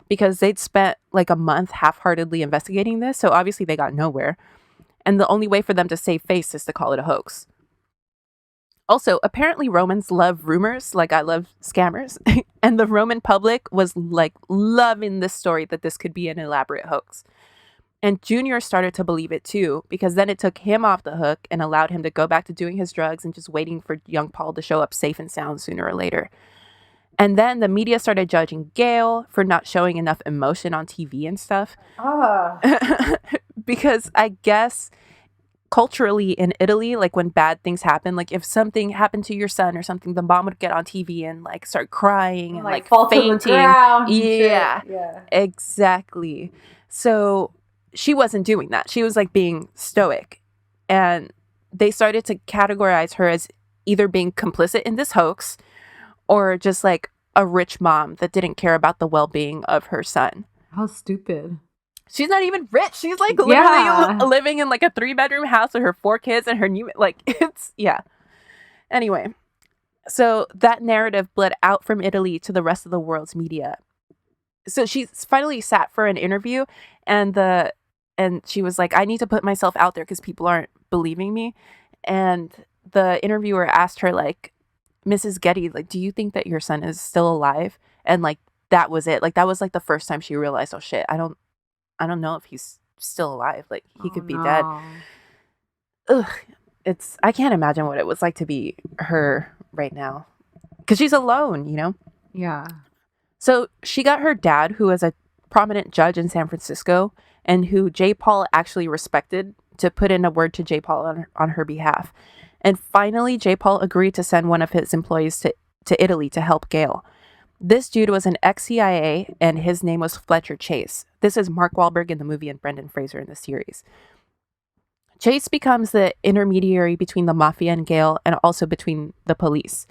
because they'd spent like a month half-heartedly investigating this. So obviously they got nowhere. And the only way for them to save face is to call it a hoax. Also, apparently Romans love rumors like I love scammers. And the Roman public was like loving this story that this could be an elaborate hoax. And Junior started to believe it too, because then it took him off the hook and allowed him to go back to doing his drugs and just waiting for young Paul to show up safe and sound sooner or later. And then the media started judging Gail for not showing enough emotion on TV and stuff. Because I guess culturally in Italy, like when bad things happen, like if something happened to your son or something, the mom would get on TV and like start crying and like fainting. Yeah, exactly. So she wasn't doing that. She was like being stoic, and they started to categorize her as either being complicit in this hoax or just like a rich mom that didn't care about the well-being of her son. How stupid. She's not even rich. She's like literally living in like a 3-bedroom house with her 4 kids and her new, like, it's, yeah. Anyway, so that narrative bled out from Italy to the rest of the world's media. So she finally sat for an interview and she was like, I need to put myself out there because people aren't believing me. And the interviewer asked her, like, Mrs. Getty, like, do you think that your son is still alive? And like, that was it. Like, that was like the first time she realized, oh shit, I don't know if he's still alive. Like, he could be no. dead. Ugh. I can't imagine what it was like to be her right now. Because she's alone, you know? Yeah. So she got her dad, who was a prominent judge in San Francisco, and who J. Paul actually respected, to put in a word to J. Paul on her behalf. And finally, J. Paul agreed to send one of his employees to Italy to help Gail. This dude was an ex-CIA, and his name was Fletcher Chase. This is Mark Wahlberg in the movie and Brendan Fraser in the series. Chase becomes the intermediary between the mafia and Gail, and also between the police.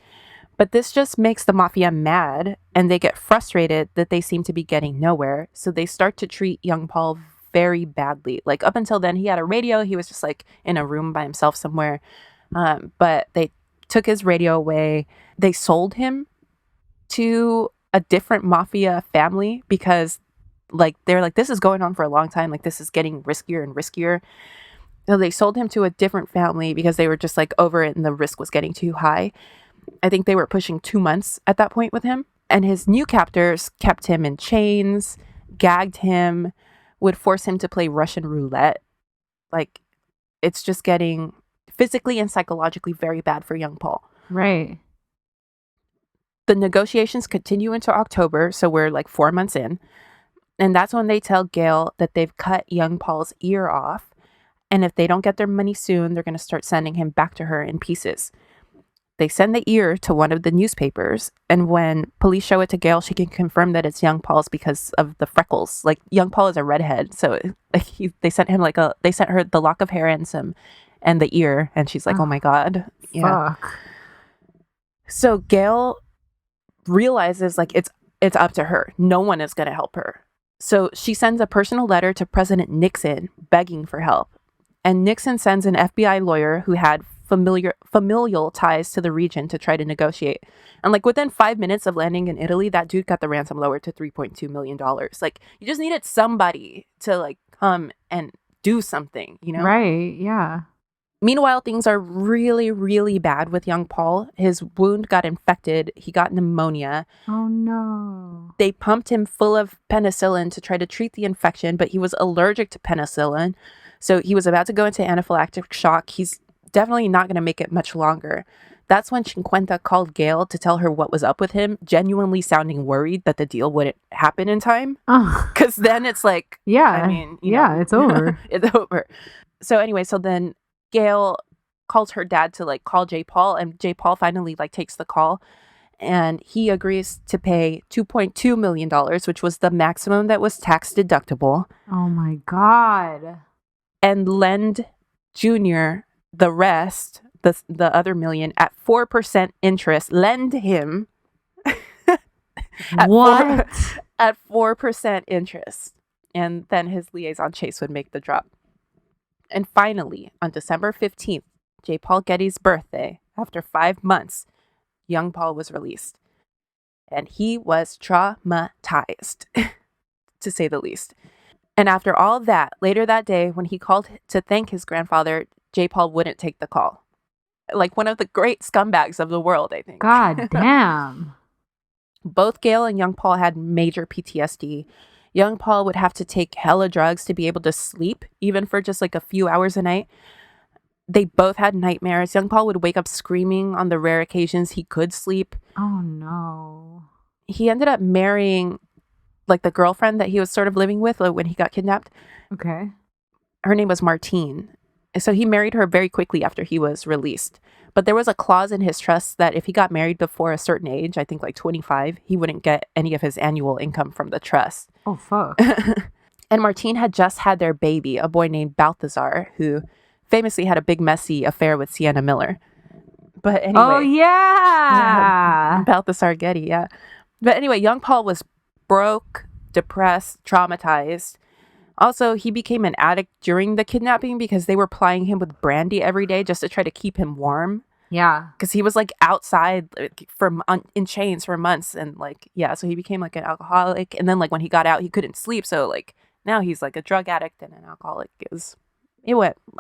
But this just makes the mafia mad, and they get frustrated that they seem to be getting nowhere. So they start to treat young Paul very badly. Like, up until then, he had a radio. He was just like in a room by himself somewhere. But they took his radio away. They sold him to a different mafia family because, like, they're like, this is going on for a long time. Like, this is getting riskier and riskier. So they sold him to a different family because they were just like over it and the risk was getting too high. I think they were pushing 2 months at that point with him. And his new captors kept him in chains, gagged him, would force him to play Russian roulette. Like, it's just getting physically and psychologically very bad for young Paul. Right. The negotiations continue into October, so we're like 4 months in. And that's when they tell Gail that they've cut young Paul's ear off. And if they don't get their money soon, they're going to start sending him back to her in pieces. They send the ear to one of the newspapers, and when police show it to Gail, she can confirm that it's young Paul's because of the freckles. Like, young Paul is a redhead, so they sent him they sent her the lock of hair and the ear, and she's like, oh my god, yeah. Fuck. So Gail realizes like it's up to her. No one is gonna help her. So she sends a personal letter to President Nixon begging for help, and Nixon sends an FBI lawyer who had familial ties to the region to try to negotiate. And like within 5 minutes of landing in Italy, that dude got the ransom lowered to $3.2 million. Like, you just needed somebody to like come and do something, you know? Right, yeah. Meanwhile, things are really, really bad with young Paul. His wound got infected. He got pneumonia. Oh no. They pumped him full of penicillin to try to treat the infection, but he was allergic to penicillin. So he was about to go into anaphylactic shock. He's definitely not going to make it much longer. That's when Cinquenta called Gail to tell her what was up with him, genuinely sounding worried that the deal wouldn't happen in time. Because then it's like, yeah, I mean, you know, it's over. It's over. So anyway, so then Gail calls her dad to like call J. Paul, and J. Paul finally like takes the call, and he agrees to pay $2.2 million, which was the maximum that was tax deductible. Oh my god. And lend Junior the rest, the other million, at 4% interest. Lend him at 4% interest. And then his liaison Chase would make the drop. And finally, on December 15th, J. Paul Getty's birthday, after 5 months, young Paul was released. And he was traumatized, to say the least. And after all that, later that day, when he called to thank his grandfather, J. Paul wouldn't take the call. Like one of the great scumbags of the world, I think. God damn. Both Gail and young Paul had major PTSD. Young Paul would have to take hella drugs to be able to sleep, even for just like a few hours a night. They both had nightmares. Young Paul would wake up screaming on the rare occasions he could sleep. Oh no. He ended up marrying like the girlfriend that he was sort of living with when he got kidnapped. Okay. Her name was Martine. So he married her very quickly after he was released. But there was a clause in his trust that if he got married before a certain age, I think like 25, he wouldn't get any of his annual income from the trust. Oh, fuck. And Martine had just had their baby, a boy named Balthazar, who famously had a big messy affair with Sienna Miller. But anyway. Oh, yeah. Balthazar Getty, yeah. But anyway, young Paul was broke, depressed, traumatized. Also, he became an addict during the kidnapping because they were plying him with brandy every day just to try to keep him warm. Yeah. Because he was like outside in chains for months. And like, yeah, so he became like an alcoholic. And then like when he got out, he couldn't sleep. So like now he's like a drug addict and an alcoholic.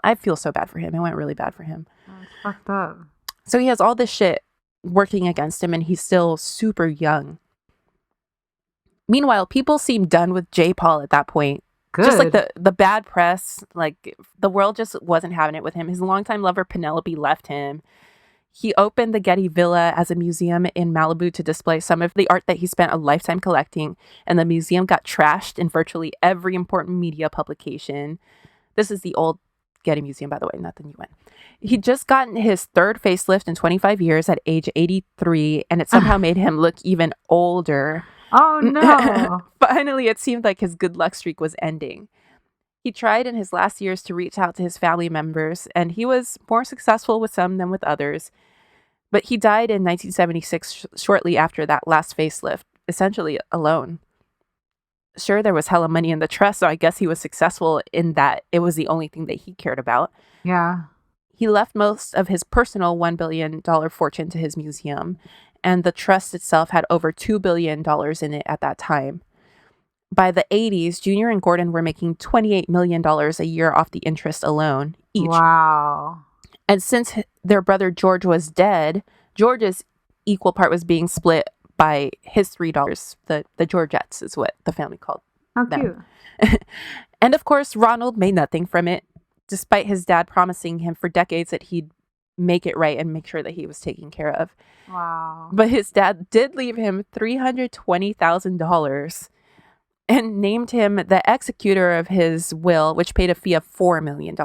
I feel so bad for him. It went really bad for him. Oh, it's fucked up. So he has all this shit working against him and he's still super young. Meanwhile, people seem done with J. Paul at that point. Good. Just like the bad press, like the world just wasn't having it with him. His longtime lover Penelope left him. He opened the Getty Villa as a museum in Malibu to display some of the art that he spent a lifetime collecting, and the museum got trashed in virtually every important media publication. This is the old Getty Museum, by the way, not the new one. He'd just gotten his third facelift in 25 years at age 83, and it somehow made him look even older. Oh, no. Finally, it seemed like his good luck streak was ending. He tried in his last years to reach out to his family members, and he was more successful with some than with others. But he died in 1976, shortly after that last facelift, essentially alone. Sure, there was hella money in the trust, so I guess he was successful in that it was the only thing that he cared about. Yeah. He left most of his personal $1 billion fortune to his museum, and the trust itself had over $2 billion in it at that time. By the 80s, Junior and Gordon were making $28 million a year off the interest alone, each. Wow. And since their brother George was dead, George's equal part was being split by his $3. The Georgettes is what the family called them. Cute. And of course, Ronald made nothing from it, despite his dad promising him for decades that he'd make it right and make sure that he was taken care of. Wow. But his dad did leave him $320,000 and named him the executor of his will, which paid a fee of $4 million.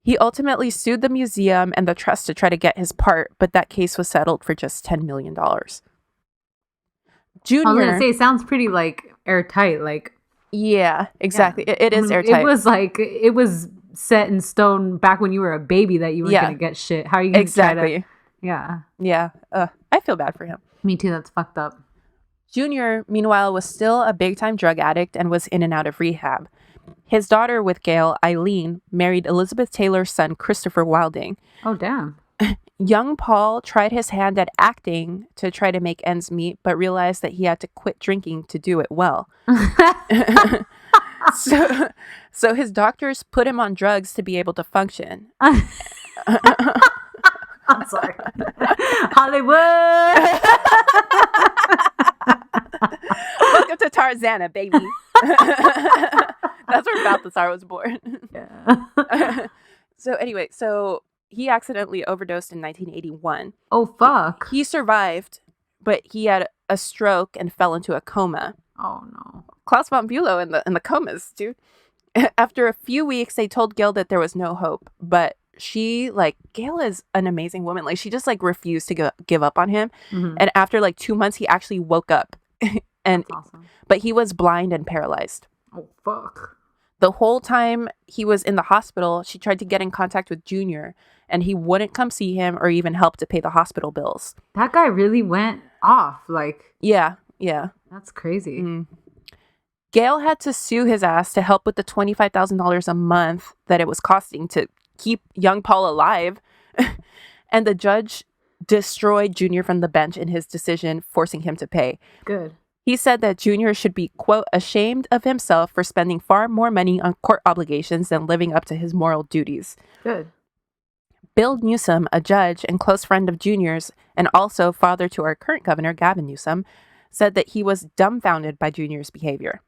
He ultimately sued the museum and the trust to try to get his part, but that case was settled for just $10 million. Junior, I was gonna say, it sounds pretty like airtight. Like, yeah, exactly. Yeah. It is airtight. It was set in stone back when you were a baby that you weren't gonna get shit. How are you gonna try to? Yeah. Yeah. I feel bad for him. Me too. That's fucked up. Junior, meanwhile, was still a big-time drug addict and was in and out of rehab. His daughter with Gail, Eileen, married Elizabeth Taylor's son, Christopher Wilding. Oh, damn. Young Paul tried his hand at acting to try to make ends meet, but realized that he had to quit drinking to do it well. So his doctors put him on drugs to be able to function. I'm sorry. Hollywood! Welcome to Tarzana, baby. That's where Balthazar was born. Yeah. So anyway, he accidentally overdosed in 1981. Oh, fuck. He survived, but he had a stroke and fell into a coma. Oh, no. Klaus von Bülow in the comas, dude. After a few weeks, they told Gail that there was no hope, but Gail is an amazing woman. Like, she just refused to give up on him. Mm-hmm. And after 2 months, he actually woke up. And that's awesome. But he was blind and paralyzed. Oh, fuck. The whole time he was in the hospital, she tried to get in contact with Junior, and he wouldn't come see him or even help to pay the hospital bills. That guy really went off. Yeah. That's crazy. Mm. Gail had to sue his ass to help with the $25,000 a month that it was costing to keep young Paul alive. And the judge destroyed Junior from the bench in his decision, forcing him to pay. Good. He said that Junior should be, quote, ashamed of himself for spending far more money on court obligations than living up to his moral duties. Good. Bill Newsom, a judge and close friend of Junior's, and also father to our current governor, Gavin Newsom, said that he was dumbfounded by Junior's behavior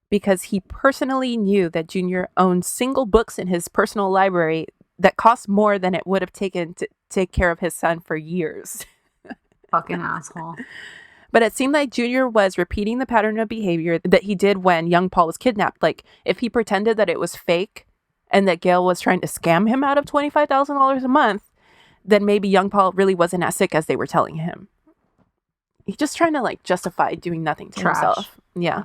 because he personally knew that Junior owned single books in his personal library that cost more than it would have taken to take care of his son for years. Fucking asshole. But it seemed like Junior was repeating the pattern of behavior that he did when young Paul was kidnapped. Like, if he pretended that it was fake and that Gail was trying to scam him out of $25,000 a month, then maybe young Paul really wasn't as sick as they were telling him. He's just trying to justify doing nothing to himself. Yeah.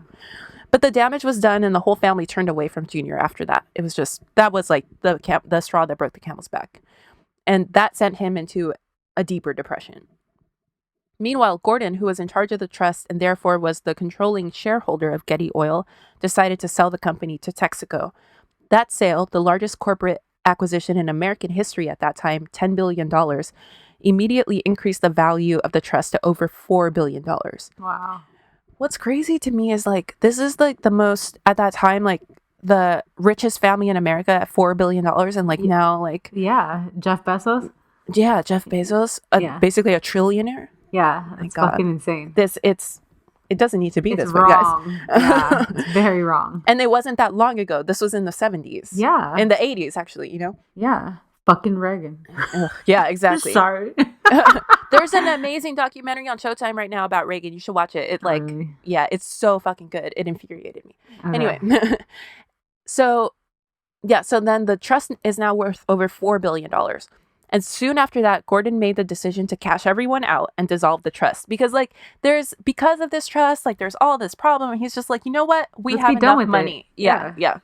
But the damage was done and the whole family turned away from Junior after that. It was just, that was the straw that broke the camel's back. And that sent him into a deeper depression. Meanwhile, Gordon, who was in charge of the trust and therefore was the controlling shareholder of Getty Oil, decided to sell the company to Texaco. That sale, the largest corporate acquisition in American history at that time, $10 billion, immediately increased the value of the trust to over $4 billion. Wow. What's crazy to me is this is the most, at that time, the richest family in America at $4 billion. And now yeah, Jeff Bezos. Yeah, Jeff Bezos, basically a trillionaire. Yeah, it's fucking insane. It's It doesn't need to be It's this wrong. way, guys. Yeah, it's very wrong. And it wasn't that long ago. This was in the 70s. Yeah. In the 80s, actually, you know? Yeah. Fucking Reagan. Yeah, exactly. Sorry. There's an amazing documentary on Showtime right now about Reagan. You should watch it. It like, Really? yeah, it's so fucking good. It infuriated me. Okay. Anyway, so then the trust is now worth over $4 billion. And soon after that, Gordon made the decision to cash everyone out and dissolve the trust. Because because of this trust, like there's all this problem. And he's just like, you know what? We Let's have be done enough with money. it. Yeah.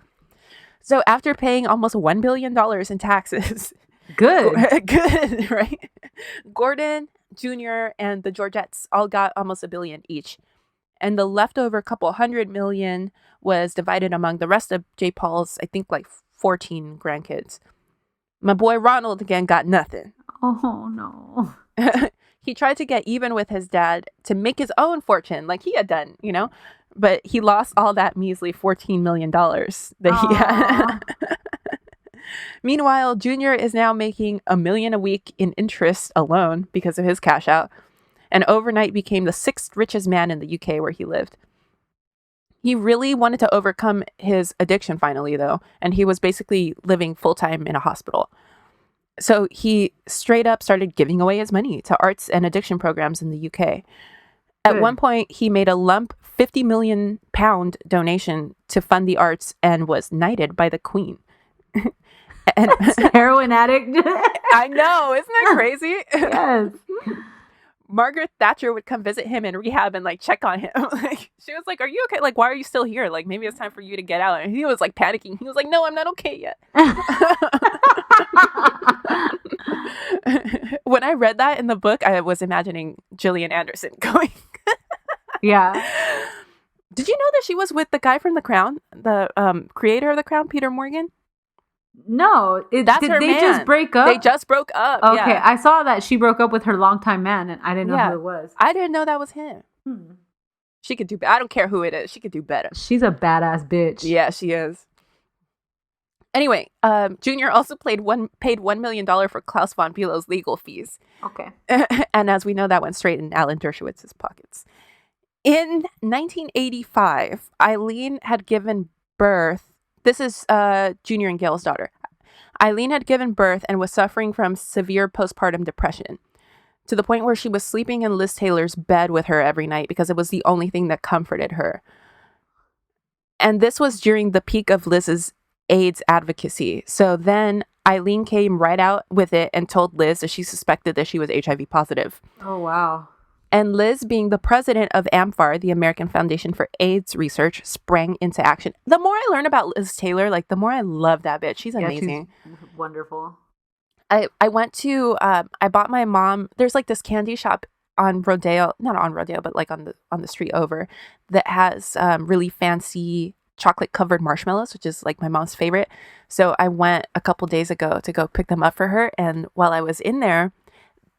So after paying almost $1 billion in taxes. Good. Good, right? Gordon Jr. and the Georgettes all got almost $1 billion each. And the leftover couple $100 million was divided among the rest of J. Paul's, I think, like 14 grandkids. My boy Ronald again got nothing. Oh, no. He tried to get even with his dad to make his own fortune like he had done, you know? But he lost all that measly $14 million that he had. Meanwhile, Junior is now making $1 million a week in interest alone because of his cash out, and overnight became the 6th richest man in the UK where he lived. He really wanted to overcome his addiction finally, though, and he was basically living full-time in a hospital. So he straight up started giving away his money to arts and addiction programs in the UK. At one point, he made a lump £50 million donation to fund the arts and was knighted by the Queen. And heroin addict. I know, isn't that crazy? Yes. Margaret Thatcher would come visit him in rehab and like check on him. Like she was like, "Are you okay? Like, why are you still here? Like, maybe it's time for you to get out." And he was like panicking. He was like, "No, I'm not okay yet." When I read that in the book, I was imagining Gillian Anderson going. Yeah. Did you know that she was with the guy from The Crown, the creator of The Crown, Peter Morgan? No, That's did her they man. just break up? They just broke up. Okay, yeah. I saw that she broke up with her longtime man, and I didn't know who it was. I didn't know that was him. She could do. I don't care who it is. She could do better. She's a badass bitch. Yeah, she is. Anyway, Junior also paid $1 million for Klaus von Bülow's legal fees. Okay. And as we know, that went straight in Alan Dershowitz's pockets. In 1985, Eileen had given birth. This is Junior and Gail's daughter. Eileen had given birth and was suffering from severe postpartum depression, to the point where she was sleeping in Liz Taylor's bed with her every night because it was the only thing that comforted her. And this was during the peak of Liz's AIDS advocacy. So then Eileen came right out with it and told Liz that she suspected that she was HIV positive. Oh, wow. And Liz, being the president of AMFAR, the American Foundation for AIDS Research, sprang into action. The more I learn about Liz Taylor, like the more I love that bitch. She's amazing. She's wonderful. I went to, I bought my mom, there's like this candy shop on Rodeo, not on Rodeo, but like on the street over, that has really fancy chocolate covered marshmallows, which is like my mom's favorite. So I went a couple days ago to go pick them up for her. And while I was in there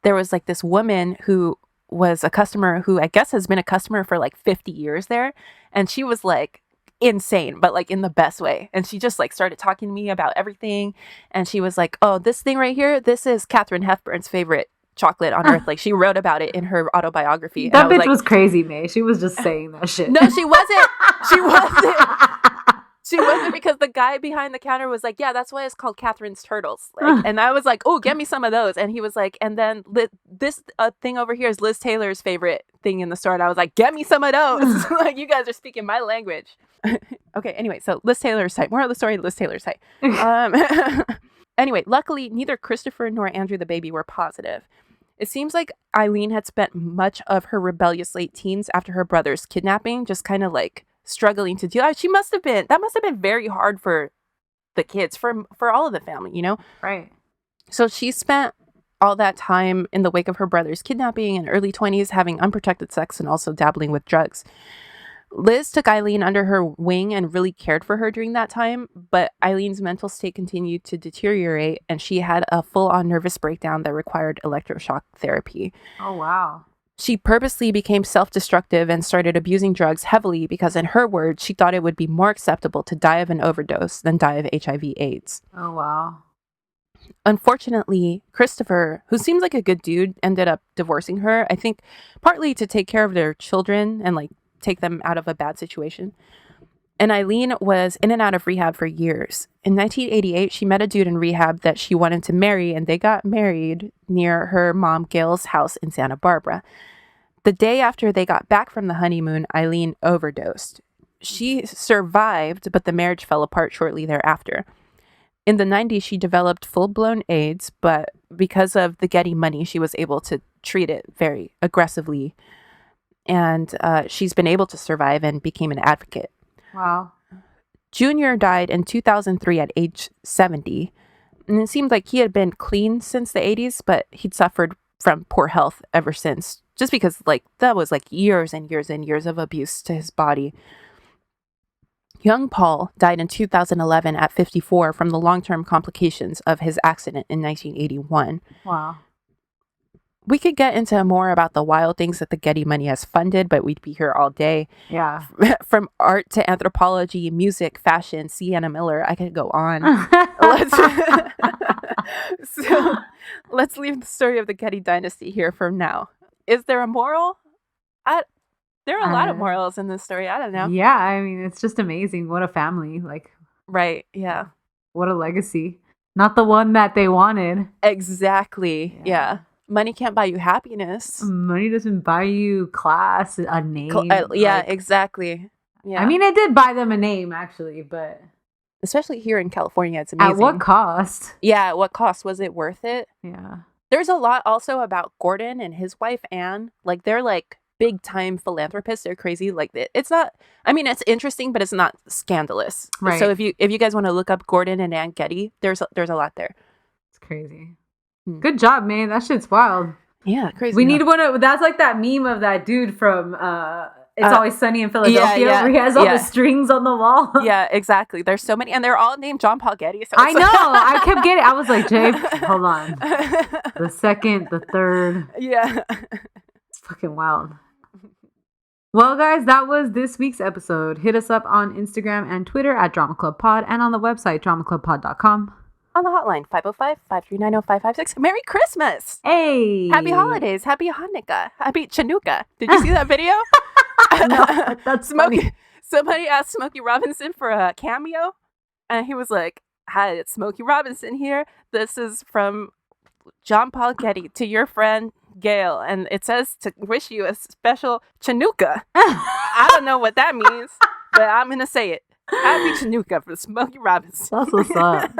was like this woman who was a customer who I guess has been a customer for like 50 years there. And she was like insane, but like in the best way. And she just like started talking to me about everything. And she was like, "Oh, this thing right here, this is Katharine Hepburn's favorite chocolate on earth." Like she wrote about it in her autobiography. That bitch was crazy, May. She was just saying that shit. No, she wasn't. She wasn't. She wasn't, because the guy behind the counter was like, "Yeah, that's why it's called Catherine's Turtles." Like, and I was like, "Oh, get me some of those." And he was like, "And then this thing over here is Liz Taylor's favorite thing in the store." And I was like, "Get me some of those." Like, you guys are speaking my language. Okay, anyway, so Liz Taylor's site. More of the story, Liz Taylor's site. Anyway, luckily, neither Christopher nor Andrew the baby were positive. It seems like Eileen had spent much of her rebellious late teens after her brother's kidnapping, just kind of like struggling to deal. That must have been very hard for the kids, for all of the family, you know? Right. So she spent all that time in the wake of her brother's kidnapping in early 20s, having unprotected sex and also dabbling with drugs. Liz took Eileen under her wing and really cared for her during that time, but Eileen's mental state continued to deteriorate, and she had a full-on nervous breakdown that required electroshock therapy. Oh, wow. She purposely became self-destructive and started abusing drugs heavily because, in her words, she thought it would be more acceptable to die of an overdose than die of HIV/AIDS. Oh, wow. Unfortunately, Christopher, who seems like a good dude, ended up divorcing her, I think partly to take care of their children and like take them out of a bad situation. And Eileen was in and out of rehab for years. In 1988, she met a dude in rehab that she wanted to marry, and they got married near her mom Gail's house in Santa Barbara. The day after they got back from the honeymoon, Eileen overdosed. She survived, but the marriage fell apart shortly thereafter. In the 90s, she developed full-blown AIDS, but because of the Getty money, she was able to treat it very aggressively. And she's been able to survive and became an advocate. Wow. Junior died in 2003 at age 70. And it seemed like he had been clean since the 80s, but he'd suffered from poor health ever since. Just because that was years and years and years of abuse to his body. Young Paul died in 2011 at 54 from the long-term complications of his accident in 1981. Wow. We could get into more about the wild things that the Getty money has funded, but we'd be here all day. Yeah. From art to anthropology, music, fashion, Sienna Miller. I could go on. So let's leave the story of the Getty Dynasty here for now. Is there a moral? There are a lot of morals in this story. I don't know. Yeah, I mean, it's just amazing. What a family. Right, yeah. What a legacy. Not the one that they wanted. Exactly, yeah. Money can't buy you happiness. Money doesn't buy you class, a name. Yeah, exactly. Yeah. I mean, it did buy them a name, actually, but... Especially here in California, it's amazing. At what cost? Yeah, at what cost? Was it worth it? Yeah. There's a lot also about Gordon and his wife, Anne. They're, big-time philanthropists. They're crazy. It's not... I mean, it's interesting, but it's not scandalous. Right. So if you guys want to look up Gordon and Anne Getty, there's a lot there. It's crazy. Good job, man. That shit's wild. Yeah, crazy. We need one of... That's like that meme of that dude from It's Always Sunny in Philadelphia where he has all the strings on the wall. Yeah, exactly. There's so many. And they're all named John Paul Getty. So I know. I kept getting... I was like, Jay, hold on. The second, the third. Yeah. It's fucking wild. Well, guys, that was this week's episode. Hit us up on Instagram and Twitter at Drama Club Pod and on the website, dramaclubpod.com. On the hotline, 505-539-0556. Merry Christmas! Hey! Happy holidays! Happy Hanukkah! Happy Chanukah! Did you see that video? No, that's funny. Somebody asked Smokey Robinson for a cameo, and he was like, "Hi, it's Smokey Robinson here. This is from John Paul Getty to your friend Gail, and it says to wish you a special Chanukah." I don't know what that means, but I'm gonna say it. Happy Chanukah for Smokey Robinson. That's what's up.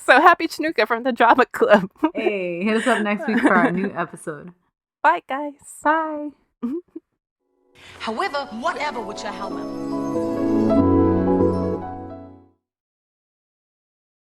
So happy Chanukah from the Drama Club. Hey, hit us up next week for our new episode. Bye, guys. Bye. However, whatever with your helmet.